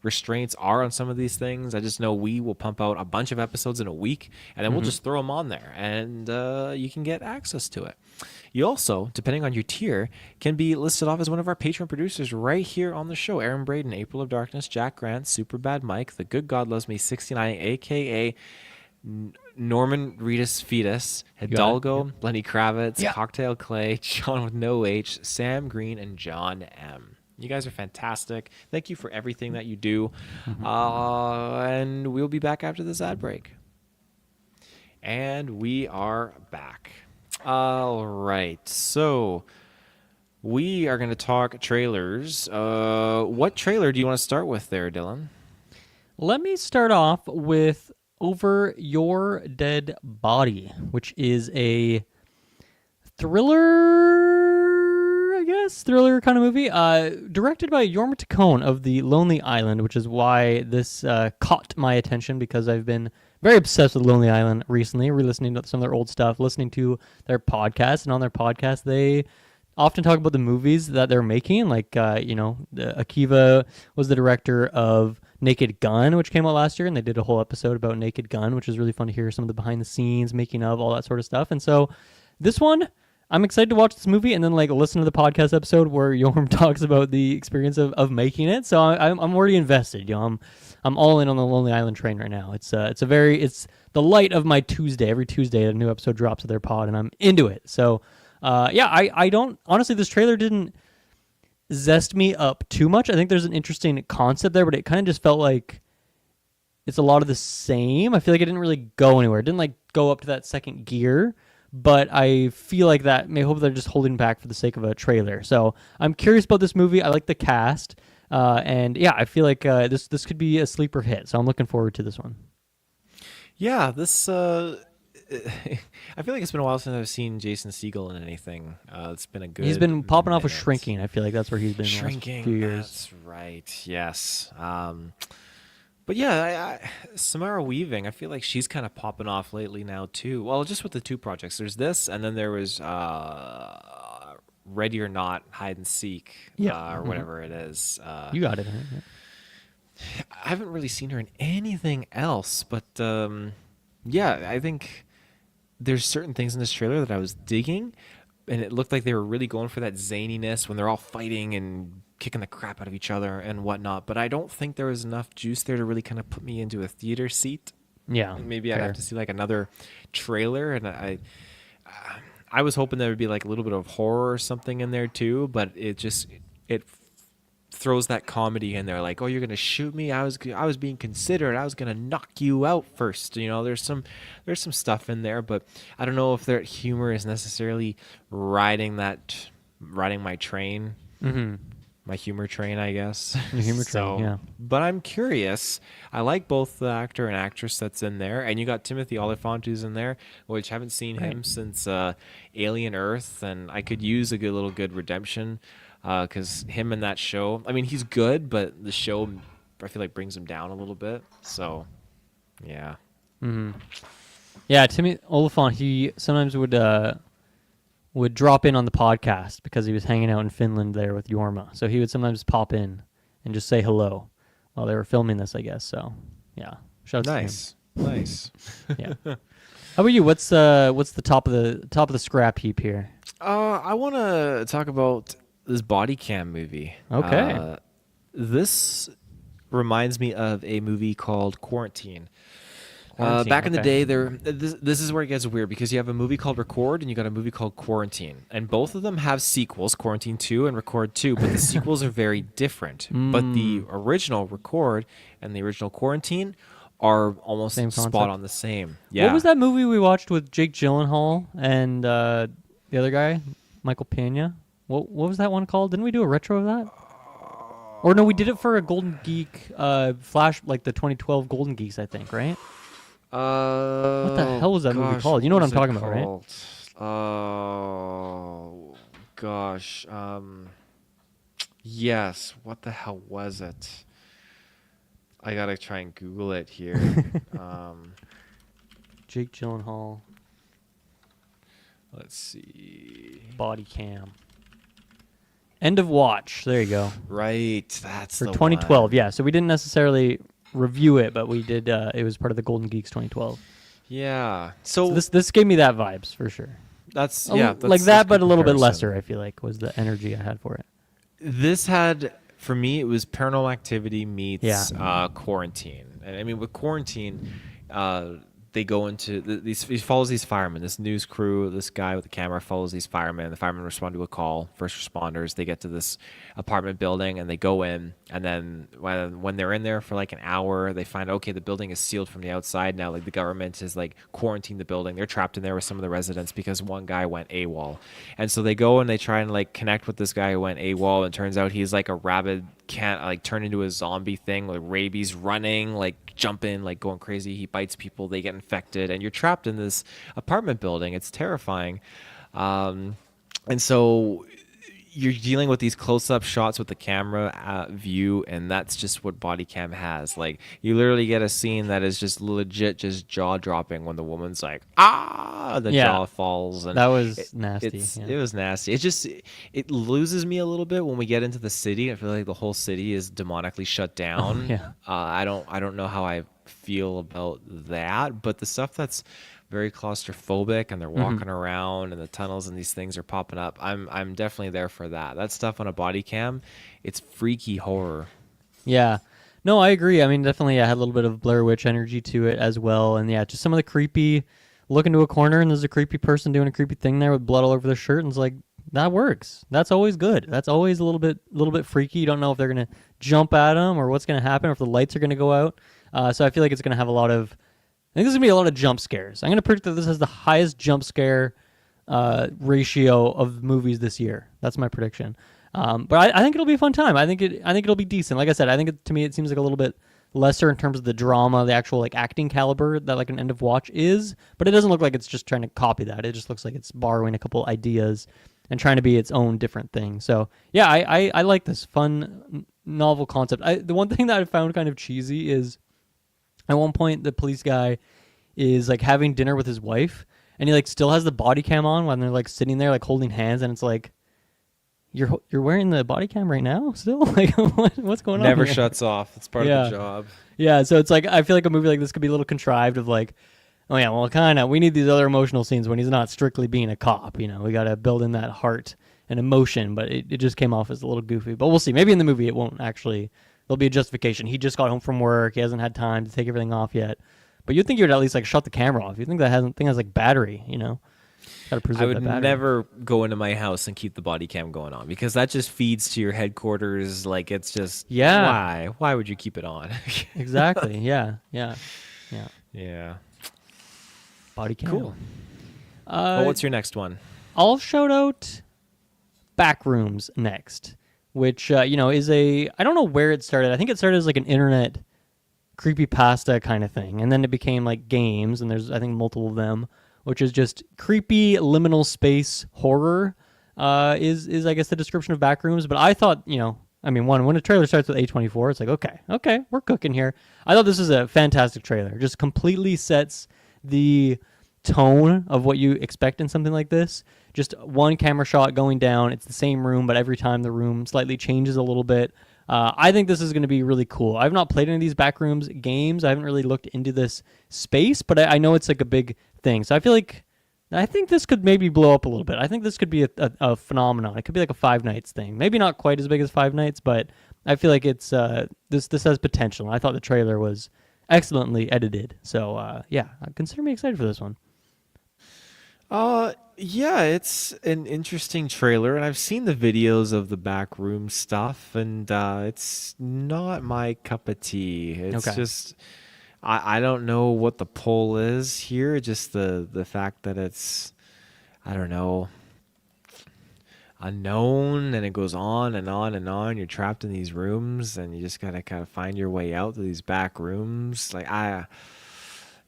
Speaker 1: restraints are on some of these things. I just know we will pump out a bunch of episodes in a week, and then we'll just throw them on there, and you can get access to it. You also, depending on your tier, can be listed off as one of our Patreon producers right here on the show. Aaron Braden, April of Darkness, Jack Grant, Superbad Mike, The Good God Loves Me 69, a.k.a. Norman Reedus Fetus, Hidalgo, Lenny Kravitz, Cocktail Clay, John with no H, Sam Green, and John M. You guys are fantastic. Thank you for everything that you do. And we'll be back after this ad break. And we are back. All right. So we are going to talk trailers. What trailer do you want to start with there, Dylan?
Speaker 2: Let me start off with Over Your Dead Body, which is a thriller kind of movie, directed by Jorma Taccone of The Lonely Island, which is why this caught my attention, because I've been very obsessed with Lonely Island recently, re-listening to some of their old stuff, listening to their podcast, and on their podcast they often talk about the movies that they're making. Like, Akiva was the director of Naked Gun, which came out last year, and they did a whole episode about Naked Gun, which is really fun to hear some of the behind the scenes, making of, all that sort of stuff. And so this one, I'm excited to watch this movie and then listen to the podcast episode where Jorm talks about the experience of making it. So I'm already invested. I'm all in on the Lonely Island train right now. It's the light of my Tuesday. Every Tuesday a new episode drops of their pod, and I'm into it. So I don't honestly, this trailer didn't zest me up too much. I think there's an interesting concept there, but it kind of just felt like it's a lot of the same. I feel like it didn't really go anywhere. It didn't go up to that second gear. But I feel like that may hope they're just holding back for the sake of a trailer. So I'm curious about this movie. I like the cast, and I feel like this could be a sleeper hit. So I'm looking forward to this one.
Speaker 1: Yeah, this. I feel like it's been a while since I've seen Jason Segel in anything. It's been a good.
Speaker 2: He's been popping off with
Speaker 1: minute.
Speaker 2: Shrinking. I feel like that's where he's been
Speaker 1: Shrinking.
Speaker 2: the last few years.
Speaker 1: That's right. Yes. But yeah, Samara Weaving, I feel like she's kind of popping off lately now too. Well, just with the two projects. There's this, and then there was Ready or Not, Hide and Seek, or whatever it is.
Speaker 2: You got it. Huh?
Speaker 1: I haven't really seen her in anything else, but I think there's certain things in this trailer that I was digging, and it looked like they were really going for that zaniness when they're all fighting and kicking the crap out of each other and whatnot. But I don't think there was enough juice there to really kind of put me into a theater seat.
Speaker 2: Yeah,
Speaker 1: Maybe I'd have to see another trailer, and I was hoping there would be a little bit of horror or something in there too, but it throws that comedy in there, oh, you're gonna shoot me, I was being considerate, I was gonna knock you out first. There's some stuff in there, but I don't know if their humor is necessarily riding my train. My humor train, I guess.
Speaker 2: Your humor train, yeah.
Speaker 1: But I'm curious. I like both the actor and actress that's in there, and you got Timothy Olyphant who's in there, which I haven't seen him since Alien Earth, and I could use a good redemption, because him in that show, I mean, he's good, but the show, I feel brings him down a little bit. So, yeah.
Speaker 2: Yeah, Timothy Olyphant, he sometimes would drop in on the podcast because he was hanging out in Finland there with Jorma. So he would sometimes pop in and just say hello while they were filming this, I guess. So, yeah. Shout out to him.
Speaker 1: Nice.
Speaker 2: Yeah. How about you? What's the top of the scrap heap here?
Speaker 1: I want to talk about this Bodycam movie.
Speaker 2: Okay.
Speaker 1: This reminds me of a movie called Quarantine.
Speaker 2: Quarantine,
Speaker 1: Back in the
Speaker 2: okay.
Speaker 1: day, this is where it gets weird because you have a movie called Record and you got a movie called Quarantine, and both of them have sequels, Quarantine 2 and Record 2, but the sequels are very different. But the original Record and the original Quarantine are almost
Speaker 2: Same
Speaker 1: spot
Speaker 2: concept.
Speaker 1: on the same.
Speaker 2: What
Speaker 1: Yeah.
Speaker 2: was that movie we watched with Jake Gyllenhaal and the other guy, Michael Pena? What was that one called? Didn't we do a retro of that? Or no, we did it for a Golden Geek flash, like the 2012 Golden Geeks, I think, right? What the hell was that movie
Speaker 1: Gosh,
Speaker 2: called? You know what I'm
Speaker 1: was it
Speaker 2: talking about, right?
Speaker 1: called? Oh gosh. Yes. What the hell was it? I gotta try and Google it here.
Speaker 2: Jake Gyllenhaal,
Speaker 1: Let's see.
Speaker 2: Bodycam. End of Watch. There you go.
Speaker 1: Right, that's
Speaker 2: For
Speaker 1: the
Speaker 2: 2012,
Speaker 1: one.
Speaker 2: yeah. So we didn't necessarily review it, but we did. It was part of the Golden Geeks 2012.
Speaker 1: Yeah.
Speaker 2: So
Speaker 1: So
Speaker 2: this gave me that vibes for sure.
Speaker 1: that's
Speaker 2: A
Speaker 1: yeah,
Speaker 2: l-
Speaker 1: that's,
Speaker 2: like
Speaker 1: that's
Speaker 2: that,
Speaker 1: good
Speaker 2: but a little bit
Speaker 1: comparison.
Speaker 2: lesser. I feel like was the energy I had for it.
Speaker 1: This had for me it was Paranormal Activity meets
Speaker 2: Yeah.
Speaker 1: Quarantine, and I mean with Quarantine, they go into these. He follows these firemen. This news crew, this guy with the camera follows these firemen. The firemen respond to a call. First responders. They get to this apartment building and they go in. And then when they're in there for like an hour, they find okay the building is sealed from the outside now. Like the government is like quarantined the building. They're trapped in there with some of the residents because one guy went AWOL. And so they go and they try and like connect with this guy who went AWOL. And turns out he's like a rabid can't like turn into a zombie thing like rabies running like jumping like going crazy. He bites people, they get infected, and you're trapped in this apartment building. It's terrifying. And so you're dealing with these close-up shots with the camera view, and that's just what Bodycam has. Like you literally get a scene that is just legit just jaw-dropping when the woman's like the
Speaker 2: Yeah.
Speaker 1: jaw falls, and
Speaker 2: That was nasty. Yeah.
Speaker 1: it was nasty. It loses me a little bit when we get into the city. I feel like the whole city is demonically shut down.
Speaker 2: yeah.
Speaker 1: I don't know how I feel about that, but the stuff that's very claustrophobic and they're walking around and the tunnels and these things are popping up. I'm definitely there for that. That stuff on a body cam, it's freaky horror.
Speaker 2: Yeah. No, I agree. I mean, definitely I had a little bit of Blair Witch energy to it as well. And yeah, just some of the creepy look into a corner and there's a creepy person doing a creepy thing there with blood all over their shirt, and it's like that works. That's always good. That's always a little bit freaky. You don't know if they're gonna jump at them or what's gonna happen, or if the lights are gonna go out. So I feel like it's gonna have a lot of. I think there's gonna be a lot of jump scares. I'm gonna predict that this has the highest jump scare ratio of movies this year. That's my prediction. But I think it'll be a fun time. I think it'll be decent. Like I said, I think to me it seems like a little bit lesser in terms of the drama, the actual like acting caliber that like an End of Watch is. But it doesn't look like it's just trying to copy that. It just looks like it's borrowing a couple ideas and trying to be its own different thing. So yeah, I like this fun novel concept. The one thing that I found kind of cheesy is at one point the police guy is like having dinner with his wife, and he like still has the body cam on when they're like sitting there like holding hands, and it's like you're wearing the body cam right now still. Like what's going on?
Speaker 1: Never
Speaker 2: here?
Speaker 1: shuts off. It's part
Speaker 2: Yeah.
Speaker 1: of the job.
Speaker 2: Yeah, so it's like I feel like a movie like this could be a little contrived of like, oh yeah, well kind of we need these other emotional scenes when he's not strictly being a cop. You know, we got to build in that heart and emotion, but it just came off as a little goofy. But we'll see. Maybe in the movie it won't actually. There'll be a justification. He just got home from work. He hasn't had time to take everything off yet. But you'd think you would at least like shut the camera off. You think that thing has like battery, you know? Got to preserve
Speaker 1: I would
Speaker 2: that battery.
Speaker 1: never go into my house and keep the body cam going on because that just feeds to your headquarters. Like it's just
Speaker 2: Yeah.
Speaker 1: Why would you keep it on?
Speaker 2: Exactly. Yeah.
Speaker 1: Yeah.
Speaker 2: Body cam.
Speaker 1: Cool. Well, what's your next one?
Speaker 2: I'll shout out Backrooms next, which is I don't know where it started. I think it started as like an internet creepypasta kind of thing, and then it became like games, and there's I think multiple of them, which is just creepy liminal space horror. Is I guess the description of Backrooms. But I thought when a trailer starts with A24, it's like okay, we're cooking here. I thought this was a fantastic trailer. Just completely sets the tone of what you expect in something like this. Just one camera shot going down. It's the same room, but every time the room slightly changes a little bit. I think this is going to be really cool. I've not played any of these Backrooms games. I haven't really looked into this space, but I know it's like a big thing. So I think this could maybe blow up a little bit. I think this could be a phenomenon. It could be like a Five Nights thing. Maybe not quite as big as Five Nights, but I feel like it's this has potential. I thought the trailer was excellently edited. So yeah, consider me excited for this one.
Speaker 1: Yeah, it's an interesting trailer, and I've seen the videos of the backroom stuff, and it's not my cup of tea. It's
Speaker 2: Okay.
Speaker 1: just I don't know what the pull is here. Just the fact that it's I don't know unknown, and it goes on and on and on. You're trapped in these rooms, and you just gotta kind of find your way out to these back rooms.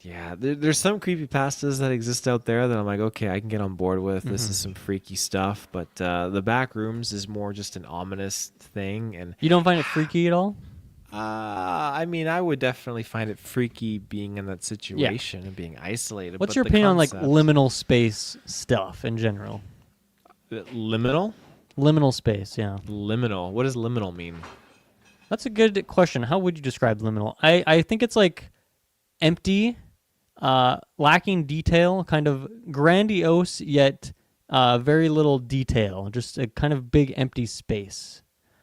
Speaker 1: Yeah, there's some creepy pastas that exist out there that I'm like, okay, I can get on board with. This is some freaky stuff, but the back rooms is more just an ominous thing, and
Speaker 2: You don't find it freaky at all?
Speaker 1: I mean, I would definitely find it freaky being in that
Speaker 2: Yeah.
Speaker 1: situation and being isolated.
Speaker 2: What's
Speaker 1: But
Speaker 2: your
Speaker 1: the
Speaker 2: opinion on like
Speaker 1: concept,
Speaker 2: liminal space stuff in general?
Speaker 1: liminal,
Speaker 2: Liminal space, yeah.
Speaker 1: liminal. What does liminal mean?
Speaker 2: That's a good question. How would you describe liminal? I think it's like empty, lacking detail, kind of grandiose yet very little detail. Just a kind of big empty space.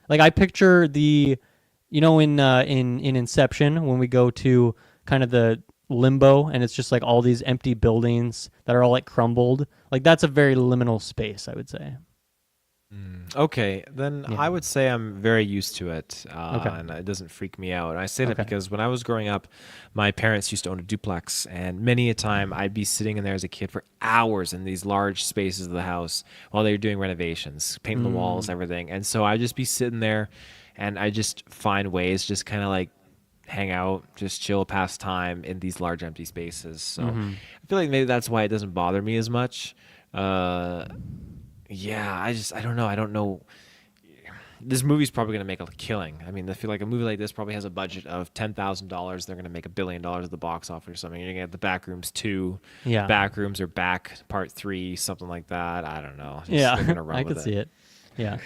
Speaker 2: Like I picture in Inception when we go to kind of the limbo and it's just like all these empty buildings that are all like crumbled. Like that's a very liminal space, I would say.
Speaker 1: Okay, then
Speaker 2: Yeah.
Speaker 1: I would say I'm very used to it,
Speaker 2: Okay.
Speaker 1: and it doesn't freak me out. And I say that
Speaker 2: Okay.
Speaker 1: because when I was growing up, my parents used to own a duplex, and many a time I'd be sitting in there as a kid for hours in these large spaces of the house while they were doing renovations, painting the walls, everything. And so I'd just be sitting there, and I just find ways, just kind of like hang out, just chill, pass time in these large empty spaces. So I feel like maybe that's why it doesn't bother me as much. Yeah, I don't know. I don't know. This movie's probably going to make a killing. I mean, I feel like a movie like this probably has a budget of $10,000. They're going to make $1 billion at the box office or something. You're going to get the Backrooms 2,
Speaker 2: Yeah.
Speaker 1: Backrooms or Back Part 3, something like that. I don't know. They're
Speaker 2: Yeah,
Speaker 1: gonna run
Speaker 2: I
Speaker 1: with
Speaker 2: could see it. Yeah,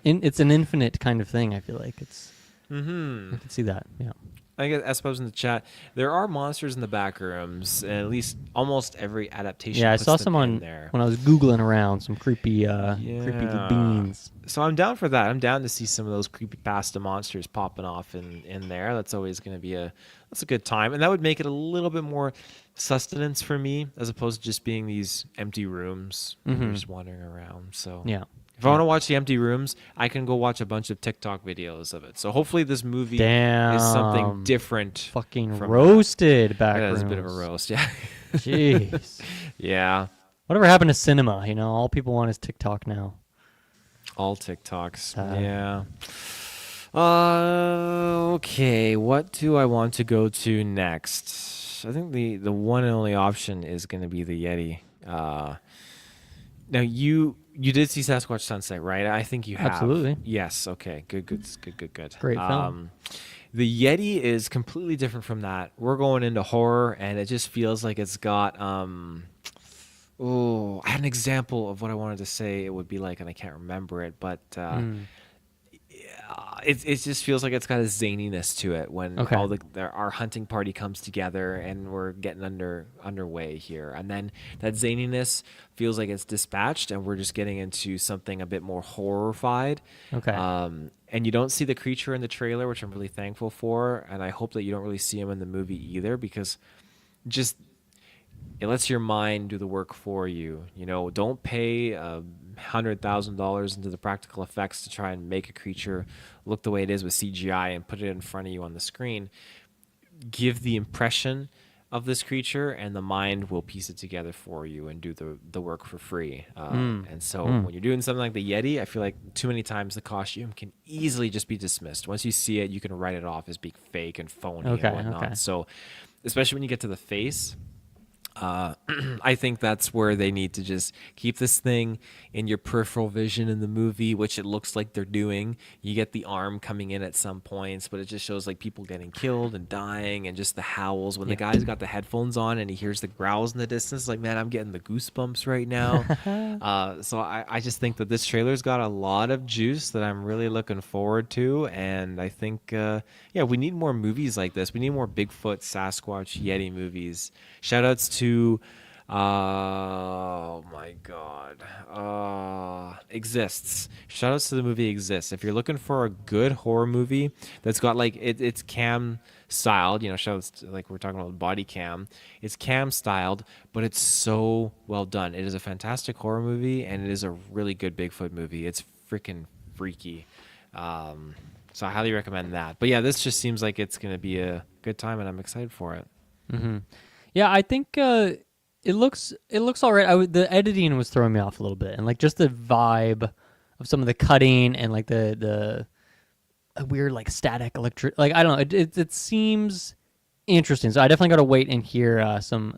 Speaker 2: it's an infinite kind of thing. I feel like it's.
Speaker 1: Mm-hmm.
Speaker 2: I could see that. Yeah.
Speaker 1: I suppose in the chat, there are monsters in the Backrooms, and at least almost every adaptation
Speaker 2: Yeah, I
Speaker 1: puts
Speaker 2: saw
Speaker 1: them
Speaker 2: some
Speaker 1: in
Speaker 2: on
Speaker 1: there.
Speaker 2: when I was googling around. Some creepy beans.
Speaker 1: So I'm down for that. I'm down to see some of those creepypasta monsters popping off in there. That's always going to be that's a good time, and that would make it a little bit more sustenance for me as opposed to just being these empty rooms and you're just wandering around. So
Speaker 2: Yeah.
Speaker 1: if I want to watch the empty rooms, I can go watch a bunch of TikTok videos of it. So hopefully this movie is something
Speaker 2: Damn.
Speaker 1: different.
Speaker 2: Fucking
Speaker 1: from
Speaker 2: roasted
Speaker 1: that.
Speaker 2: back.
Speaker 1: Yeah, it's a bit of a roast. Yeah.
Speaker 2: Jeez.
Speaker 1: Yeah.
Speaker 2: Whatever happened to cinema? All people want is TikTok now.
Speaker 1: All TikToks.
Speaker 2: Sad.
Speaker 1: Yeah. Okay. What do I want to go to next? I think the one and only option is going to be the Yeti. Now you did see Sasquatch Sunset, right? I think you have.
Speaker 2: Absolutely.
Speaker 1: Yes. Okay. Good.
Speaker 2: Great film.
Speaker 1: The Yeti is completely different from that. We're going into horror, and it just feels like it's got. Oh, I had an example of what I wanted to say it would be like, and I can't remember it, but it just feels like it's got a zaniness to it when
Speaker 2: Okay.
Speaker 1: our hunting party comes together and we're getting underway here, and then that zaniness feels like it's dispatched and we're just getting into something a bit more horrified.
Speaker 2: Okay.
Speaker 1: And you don't see the creature in the trailer, which I'm really thankful for, and I hope that you don't really see him in the movie either, because just it lets your mind do the work for you. Don't pay $100,000 into the practical effects to try and make a creature look the way it is with CGI and put it in front of you on the screen. Give the impression of this creature, and the mind will piece it together for you and do the work for free. And so when you're doing something like the Yeti, I feel like too many times the costume can easily just be dismissed. Once you see it, you can write it off as being fake and phony
Speaker 2: Okay,
Speaker 1: and whatnot.
Speaker 2: okay.
Speaker 1: So especially when you get to the face, I think that's where they need to just keep this thing in your peripheral vision in the movie, which it looks like they're doing. You get the arm coming in at some points, but it just shows like people getting killed and dying, and just the howls when the guy's got the headphones on and he hears the growls in the distance. Like, man, I'm getting the goosebumps right now. So I just think that this trailer's got a lot of juice that I'm really looking forward to, and I think we need more movies like this. We need more Bigfoot, Sasquatch, Yeti movies. Shout outs to Oh my god. Exists. Shout outs to the movie Exists. If you're looking for a good horror movie that's got like it's cam styled, shout outs to, like we're talking about body cam. It's cam styled, but it's so well done. It is a fantastic horror movie and it is a really good Bigfoot movie. It's freaking freaky. So I highly recommend that. But yeah, this just seems like it's gonna be a good time and I'm excited for it.
Speaker 2: Yeah, I think it looks all right. The editing was throwing me off a little bit, and like just the vibe of some of the cutting and like the weird like static electric. Like I don't know, it seems interesting. So I definitely got to wait and hear some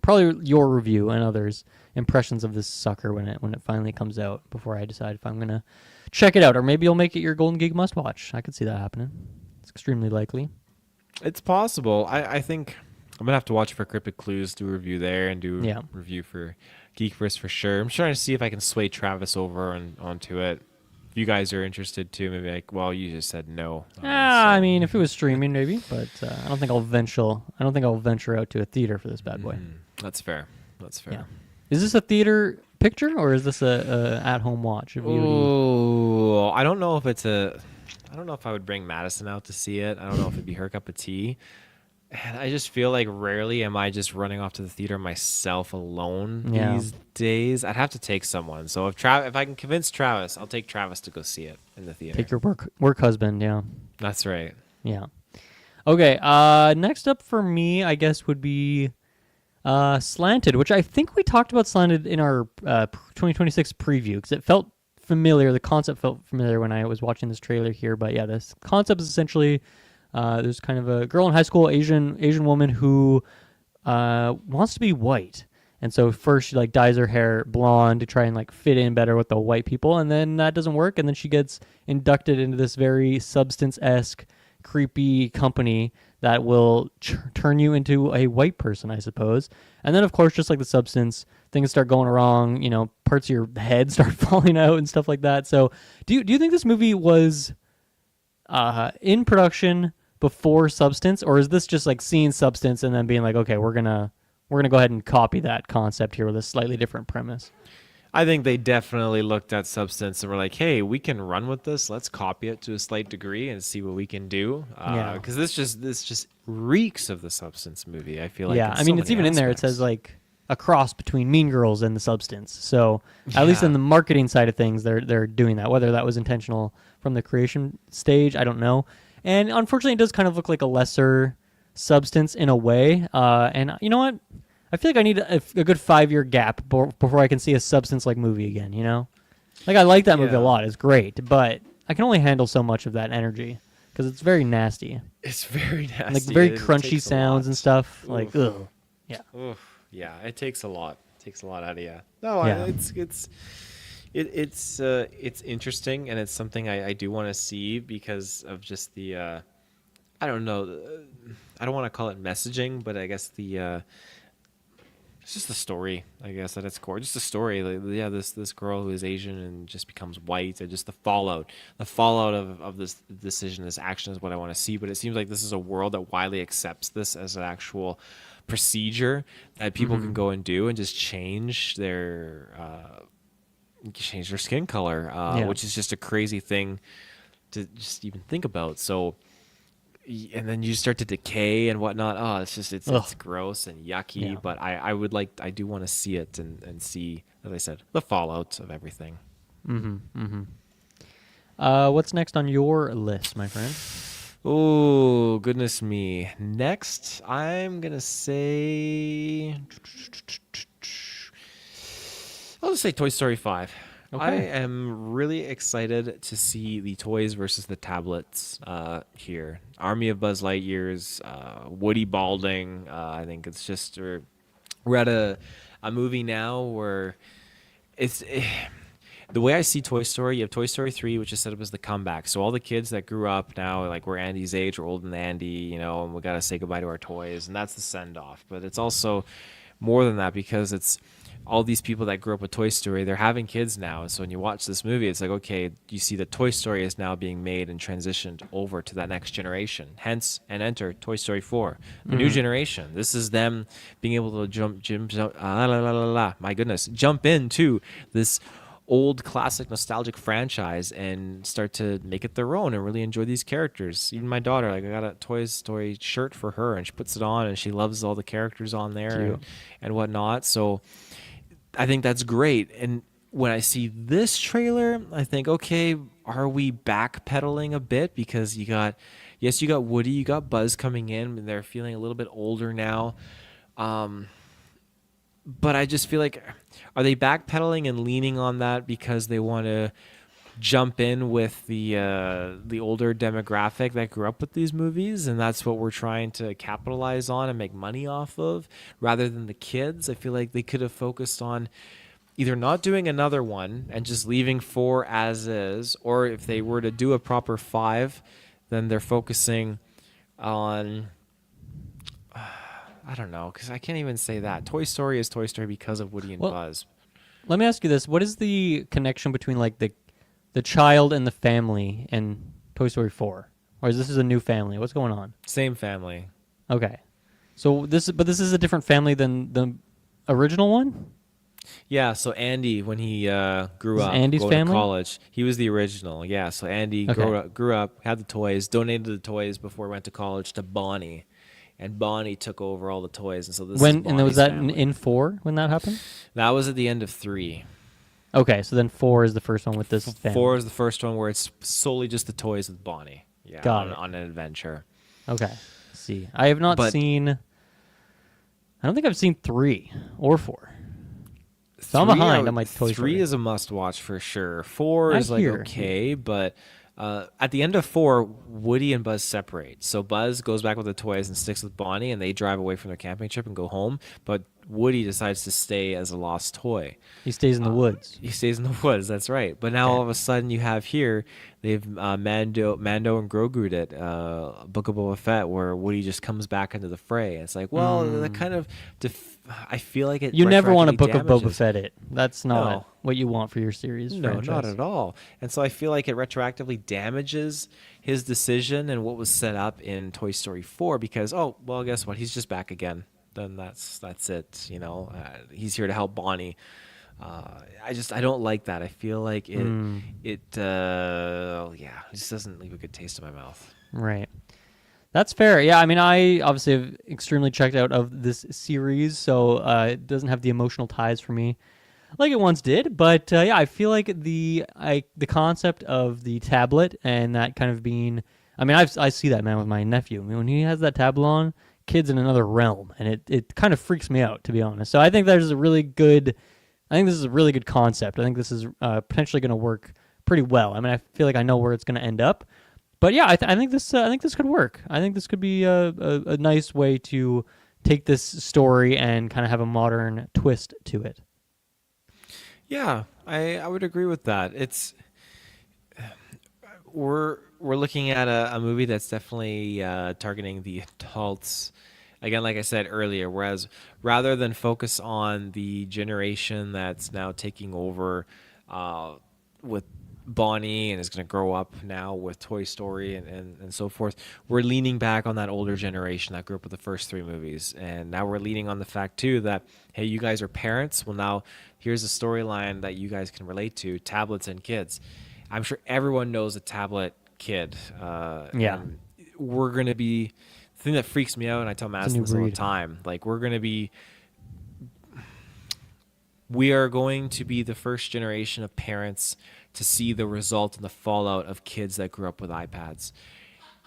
Speaker 2: probably your review and others' impressions of this sucker when it finally comes out before I decide if I'm gonna check it out, or maybe you'll make it your Golden Geek must watch. I could see that happening. It's extremely likely.
Speaker 1: It's possible. I think I'm gonna have to watch for Cryptic Clues, do a review there, and do a review for Geekverse for sure. I'm trying to see if I can sway Travis over and onto it. If you guys are interested too, maybe you just said no.
Speaker 2: I mean, if it was streaming, maybe, but I don't think I'll venture out to a theater for this bad boy.
Speaker 1: That's fair.
Speaker 2: Yeah. Is this a theater picture or is this a at-home watch?
Speaker 1: Oh, I don't know if I would bring Madison out to see it. I don't know if it'd be her cup of tea. And I just feel like rarely am I just running off to the theater myself alone these days. I'd have to take someone. So if I can convince Travis, I'll take Travis to go see it in the theater.
Speaker 2: Take your work husband, yeah.
Speaker 1: That's right.
Speaker 2: Yeah. Okay, next up for me, I guess, would be Slanted, which I think we talked about Slanted in our 2026 preview because it felt familiar. The concept felt familiar when I was watching this trailer here. But yeah, this concept is essentially there's kind of a girl in high school, Asian woman who wants to be white. And so first she like dyes her hair blonde to try and like fit in better with the white people, and then that doesn't work, and then she gets inducted into this very Substance-esque, creepy company that will turn you into a white person, I suppose. And then of course, just like the Substance, things start going wrong. Parts of your head start falling out and stuff like that. So, do you think this movie was in production before Substance, or is this just like seeing Substance and then being like, okay, we're gonna go ahead and copy that concept here with a slightly different premise?
Speaker 1: I think they definitely looked at Substance and were like, hey, we can run with this. Let's copy it to a slight degree and see what we can do. Because this just reeks of the Substance movie, I feel like.
Speaker 2: Yeah, I mean, it's even in there. It says like a cross between Mean Girls and the Substance. So at least in the marketing side of things, they're doing that. Whether that was intentional from the creation stage, I don't know. And unfortunately, it does kind of look like a lesser Substance in a way. And you know what? I feel like I need a good 5-year gap before I can see a Substance-like movie again, Like, I like that movie a lot. It's great. But I can only handle so much of that energy because it's very nasty.
Speaker 1: It's very nasty.
Speaker 2: Like, very crunchy sounds and stuff.
Speaker 1: Oof.
Speaker 2: Like, ugh. Yeah.
Speaker 1: Oof. Yeah, it takes a lot. It takes a lot out of you. No,
Speaker 2: Yeah.
Speaker 1: It's interesting, and it's something I do want to see because of just the, I don't know, I don't want to call it messaging, but I guess it's just the story, I guess, at its core. Just the story. Like, this girl who is Asian and just becomes white, and just the fallout of this decision, this action is what I want to see. But it seems like this is a world that widely accepts this as an actual procedure that people can go and do and just change their skin color, which is just a crazy thing to just even think about. So. And then you start to decay and whatnot. Oh, it's gross and yucky. Yeah. But I do want to see it and see, as I said, the fallout of everything.
Speaker 2: What's next on your list, my friend?
Speaker 1: Oh, goodness me. Next, I'm gonna say, I'll just say Toy Story 5. Okay. I am really excited to see the toys versus the tablets here. Army of Buzz Lightyears, Woody balding. I think it's just we're at a movie now where the way I see Toy Story, you have Toy Story 3, which is set up as the comeback. So all the kids that grew up now, like we're Andy's age, we're older than Andy, and we got to say goodbye to our toys, and that's the send-off. But it's also more than that because it's all these people that grew up with Toy Story, they're having kids now. And so when you watch this movie, it's like, okay, you see that Toy Story is now being made and transitioned over to that next generation. Hence, and enter Toy Story 4, the new generation. This is them being able to jump into this old classic nostalgic franchise and start to make it their own and really enjoy these characters. Even my daughter, like I got a Toy Story shirt for her and she puts it on and she loves all the characters on there and whatnot. So I think that's great. And when I see this trailer, I think, okay, are we backpedaling a bit? Because you got Woody, you got Buzz coming in and they're feeling a little bit older now. But I just feel like, are they backpedaling and leaning on that because they want to jump in with the older demographic that grew up with these movies, and that's what we're trying to capitalize on and make money off of, rather than the kids? I feel like they could have focused on either not doing another one and just leaving 4 as is, or if they were to do a proper 5, then they're focusing on... I don't know, because I can't even say that. Toy Story is Toy Story because of Woody and Buzz.
Speaker 2: Let me ask you this. What is the connection between like the child and the family in Toy Story 4? Or is this a new family? What's going on?
Speaker 1: Same family.
Speaker 2: Okay. So this is a different family than the original one?
Speaker 1: Yeah, so Andy, when he grew up,
Speaker 2: Andy's
Speaker 1: going
Speaker 2: family?
Speaker 1: to college, he was the original. Yeah, so Andy grew up, had the toys, donated the toys before he went to college to Bonnie. And Bonnie took over all the toys, and so this is Bonnie's
Speaker 2: and was that
Speaker 1: family.
Speaker 2: in 4 when that happened?
Speaker 1: That was at the end of 3.
Speaker 2: Okay, so then 4 is the first one with this family.
Speaker 1: 4 is the first one where it's solely just the toys with Bonnie. Yeah,
Speaker 2: Got it.
Speaker 1: On an adventure.
Speaker 2: Okay, see, I have not seen. I don't think I've seen 3 or 4. So I'm behind on my Toy Story.
Speaker 1: 3 is a must-watch for sure. 4 is like okay, but at the end of 4, Woody and Buzz separate. So Buzz goes back with the toys and sticks with Bonnie, and they drive away from their camping trip and go home. But Woody decides to stay as a lost toy.
Speaker 2: He stays in the woods.
Speaker 1: He stays in the woods, that's right. But now all of a sudden you have here, they've Mando and Grogu did Book of Boba Fett, where Woody just comes back into the fray. It's like, well, that kind of... I feel like it...
Speaker 2: You never want a Book of Boba
Speaker 1: damages.
Speaker 2: Fett it. That's not what you want for your series franchise.
Speaker 1: No, not at all. And so I feel like it retroactively damages his decision and what was set up in Toy Story 4 because, oh, well, guess what? He's just back again. Then that's it. You know, he's here to help Bonnie. I don't like that. I feel like it just doesn't leave a good taste in my mouth.
Speaker 2: Right. That's fair. Yeah, I mean, I obviously have extremely checked out of this series, so it doesn't have the emotional ties for me like it once did. But yeah, I feel like the concept of the tablet and that kind of being, I mean, I see that, man, with my nephew. I mean, when he has that tablet on, kid's in another realm, and it kind of freaks me out, to be honest. So I think this is a really good concept. I think this is potentially going to work pretty well. I mean, I feel like I know where it's going to end up. But yeah, I think this could work. I think this could be a nice way to take this story and kind of have a modern twist to it.
Speaker 1: Yeah, I would agree with that. We're looking at a movie that's definitely targeting the adults. Again, like I said earlier, whereas rather than focus on the generation that's now taking over with Bonnie and is going to grow up now with Toy Story and so forth, we're leaning back on that older generation that grew up with the first 3 movies. And now we're leaning on the fact, too, that, hey, you guys are parents. Well, now here's a storyline that you guys can relate to, tablets and kids. I'm sure everyone knows a tablet kid.
Speaker 2: Yeah.
Speaker 1: We're going to be... The thing that freaks me out, and I tell Madison this all the time, like, we are going to be the first generation of parents to see the result and the fallout of kids that grew up with iPads.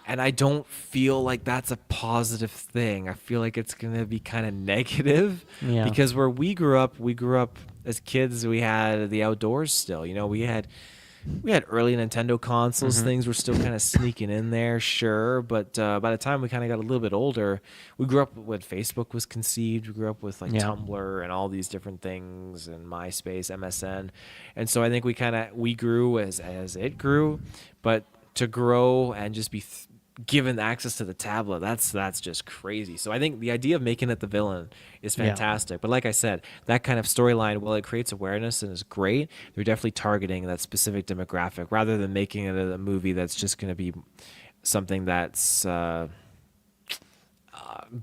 Speaker 1: And I don't feel like that's a positive thing. I feel like it's going to be kind of negative because where we grew up as kids, we had the outdoors still. You know, we had early Nintendo consoles. Things were still kind of sneaking in there, sure. But by the time we kind of got a little bit older, we grew up when Facebook was conceived. We grew up with Tumblr and all these different things, and MySpace, MSN. And so I think we grew as it grew. But to grow and just be given access to the tablet, that's just crazy. So I think the idea of making it the villain is
Speaker 2: Yeah.
Speaker 1: fantastic. But like I said, that kind of storyline, while it creates awareness and is great, they're definitely targeting that specific demographic rather than making it a movie that's just going to be something that's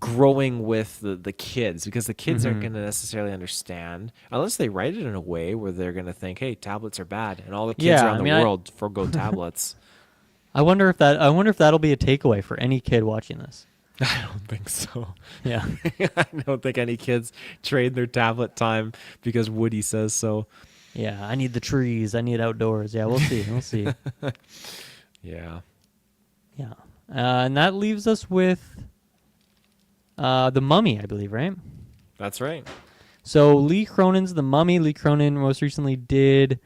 Speaker 1: growing with the kids, because the kids aren't going to necessarily understand unless they write it in a way where they're going to think, hey, tablets are bad, and all the kids
Speaker 2: Yeah,
Speaker 1: around
Speaker 2: I
Speaker 1: the
Speaker 2: mean,
Speaker 1: world forgo tablets.
Speaker 2: I wonder if that'll be a takeaway for any kid watching this.
Speaker 1: I don't think so.
Speaker 2: Yeah.
Speaker 1: I don't think any kids trade their tablet time because Woody says so.
Speaker 2: Yeah, I need the trees. I need outdoors. Yeah, we'll see. We'll see.
Speaker 1: Yeah.
Speaker 2: Yeah. And that leaves us with The Mummy, I believe, right?
Speaker 1: That's right.
Speaker 2: So Lee Cronin's The Mummy. Lee Cronin most recently did,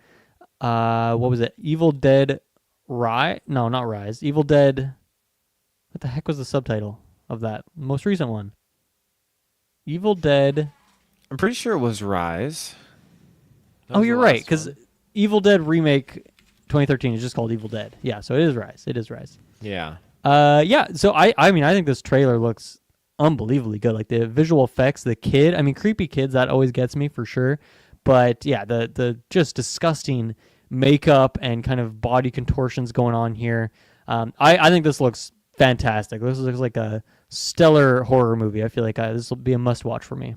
Speaker 2: what was it? Evil Dead Rise? No, not Rise. Evil Dead. What the heck was the subtitle of that most recent one? Evil Dead.
Speaker 1: I'm pretty sure it was Rise. That
Speaker 2: Oh,
Speaker 1: was the
Speaker 2: you're right,
Speaker 1: last
Speaker 2: because
Speaker 1: one.
Speaker 2: Evil Dead Remake 2013 is just called Evil Dead. Yeah, so it is Rise. It is Rise.
Speaker 1: Yeah.
Speaker 2: Yeah. So I mean, I think this trailer looks unbelievably good. Like the visual effects, the kid. I mean, creepy kids, that always gets me for sure. But yeah, the just disgusting makeup and kind of body contortions going on here. I think this looks fantastic. This looks like a stellar horror movie. I feel like this will be a must watch for me.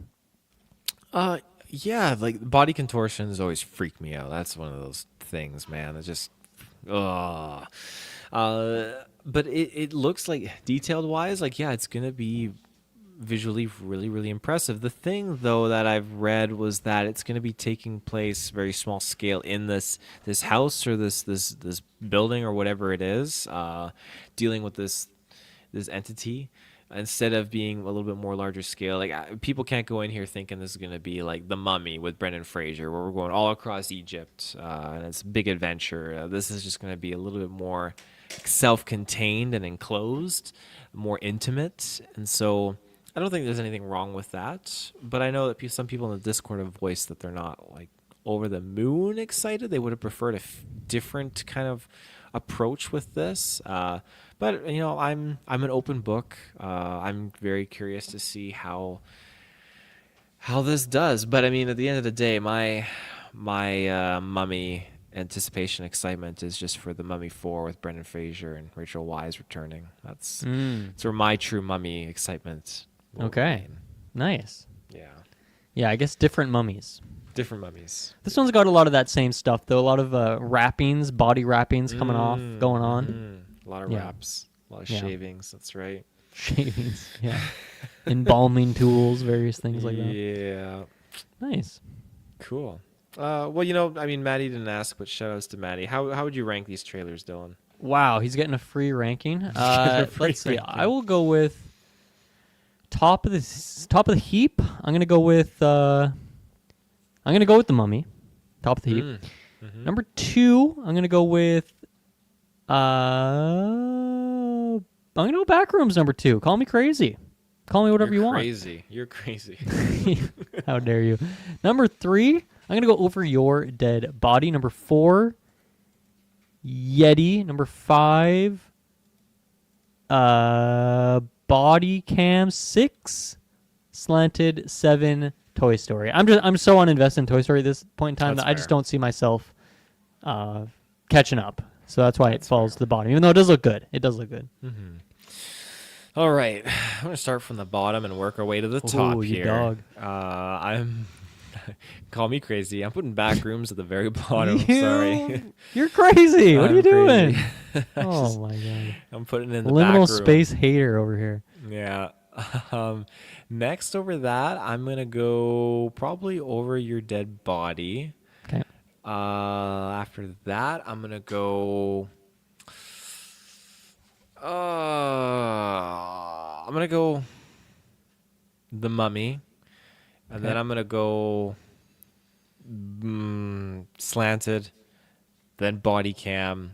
Speaker 1: Yeah, like body contortions always freak me out. That's one of those things, man. It just, ugh. But it looks like detailed wise, like yeah, it's gonna be visually really really impressive. The thing though that I've read was that it's gonna be taking place very small scale in this house or this building or whatever it is, dealing with this entity, instead of being a little bit more larger scale. Like people can't go in here thinking this is going to be like The Mummy with Brendan Fraser, where we're going all across Egypt and it's a big adventure. This is just going to be a little bit more self-contained and enclosed, more intimate. And so I don't think there's anything wrong with that. But I know that some people in the Discord have voiced that they're not like over the moon excited. They would have preferred a different kind of approach with this. But you know, I'm an open book. I'm very curious to see how this does. But I mean, at the end of the day, my Mummy anticipation excitement is just for The Mummy 4 with Brendan Fraser and Rachel Weisz returning. That's where my true Mummy excitement will
Speaker 2: Okay.
Speaker 1: remain.
Speaker 2: Nice.
Speaker 1: Yeah.
Speaker 2: Yeah, I guess different mummies.
Speaker 1: Different mummies.
Speaker 2: This one's got a lot of that same stuff, though. A lot of wrappings, body wrappings coming off, going on.
Speaker 1: A lot of
Speaker 2: Yeah.
Speaker 1: wraps, a lot of
Speaker 2: Yeah.
Speaker 1: shavings. That's right.
Speaker 2: Shavings, yeah. Embalming tools, various things like that.
Speaker 1: Yeah.
Speaker 2: Nice.
Speaker 1: Cool. Well, you know, I mean, Maddie didn't ask, but shout outs to Maddie. How would you rank these trailers, Dylan?
Speaker 2: Wow, he's getting a free ranking.
Speaker 1: getting a free
Speaker 2: Let's see.
Speaker 1: ranking.
Speaker 2: I will go with top of the heap. I'm gonna go with The Mummy. Top of the heap.
Speaker 1: Mm-hmm.
Speaker 2: Number 2, I'm gonna go with I'm gonna go Backrooms. Number 2. Call me crazy. Call me whatever you want.
Speaker 1: Crazy. You're crazy.
Speaker 2: How dare you? Number 3, I'm gonna go Over Your Dead Body. Number 4, Yeti. Number 5, Bodycam. 6, Slanted. 7, Toy Story. I'm so uninvested in Toy Story at this point in time
Speaker 1: That's
Speaker 2: that I just
Speaker 1: fair.
Speaker 2: don't see myself catching up. So that's why
Speaker 1: That's
Speaker 2: it falls
Speaker 1: fair.
Speaker 2: to the bottom. Even though it does look good. It does look good.
Speaker 1: All right. I'm going to start from the bottom and work our way to the top
Speaker 2: Ooh, you
Speaker 1: here.
Speaker 2: dog.
Speaker 1: I'm call me crazy. I'm putting Backrooms at the very bottom.
Speaker 2: You-
Speaker 1: Sorry.
Speaker 2: You're crazy. What are you
Speaker 1: I'm
Speaker 2: doing?
Speaker 1: crazy.
Speaker 2: Oh my god.
Speaker 1: I'm putting it in the
Speaker 2: Liminal
Speaker 1: back room.
Speaker 2: space hater over here.
Speaker 1: Yeah. Next over that, I'm going to go probably Over Your Dead Body.
Speaker 2: Okay.
Speaker 1: After that, I'm going to go... I'm going to go The Mummy. And then
Speaker 2: Okay.
Speaker 1: I'm going to go Slanted. Then Bodycam.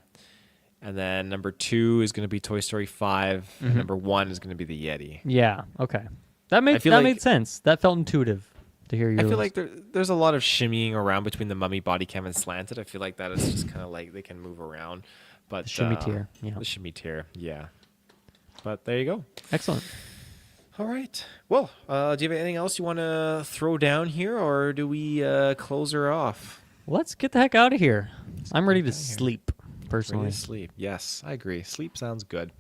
Speaker 1: And then number 2 is going to be Toy Story 5. And number 1 is going to be the Yeti.
Speaker 2: Yeah. Okay. That
Speaker 1: I
Speaker 2: made
Speaker 1: feel
Speaker 2: that
Speaker 1: like-
Speaker 2: made sense. That felt intuitive to hear you.
Speaker 1: I feel like there's a lot of shimmying around between the Mummy, Bodycam, and Slanted. I feel like that is just kind of like they can move around. But
Speaker 2: The shimmy tier, yeah.
Speaker 1: The shimmy tier, yeah. But there you go.
Speaker 2: Excellent.
Speaker 1: All right. Well, do you have anything else you want to throw down here, or do we close her off?
Speaker 2: Let's get the heck out of here. I'm ready to
Speaker 1: outta here.
Speaker 2: sleep,
Speaker 1: Ready
Speaker 2: personally.
Speaker 1: to sleep. Yes, I agree. Sleep sounds good.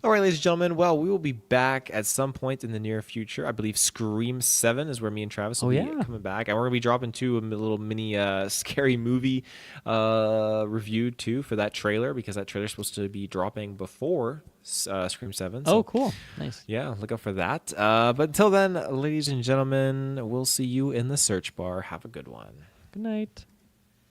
Speaker 1: All right, ladies and gentlemen. Well, we will be back at some point in the near future. I believe Scream 7 is where me and Travis will be coming back. And we're going to be dropping a little mini scary movie review, too, for that trailer, because that trailer is supposed to be dropping before Scream 7. So,
Speaker 2: Oh, cool. Nice.
Speaker 1: yeah, look out for that. But until then, ladies and gentlemen, we'll see you in the search bar. Have a good one.
Speaker 2: Good night.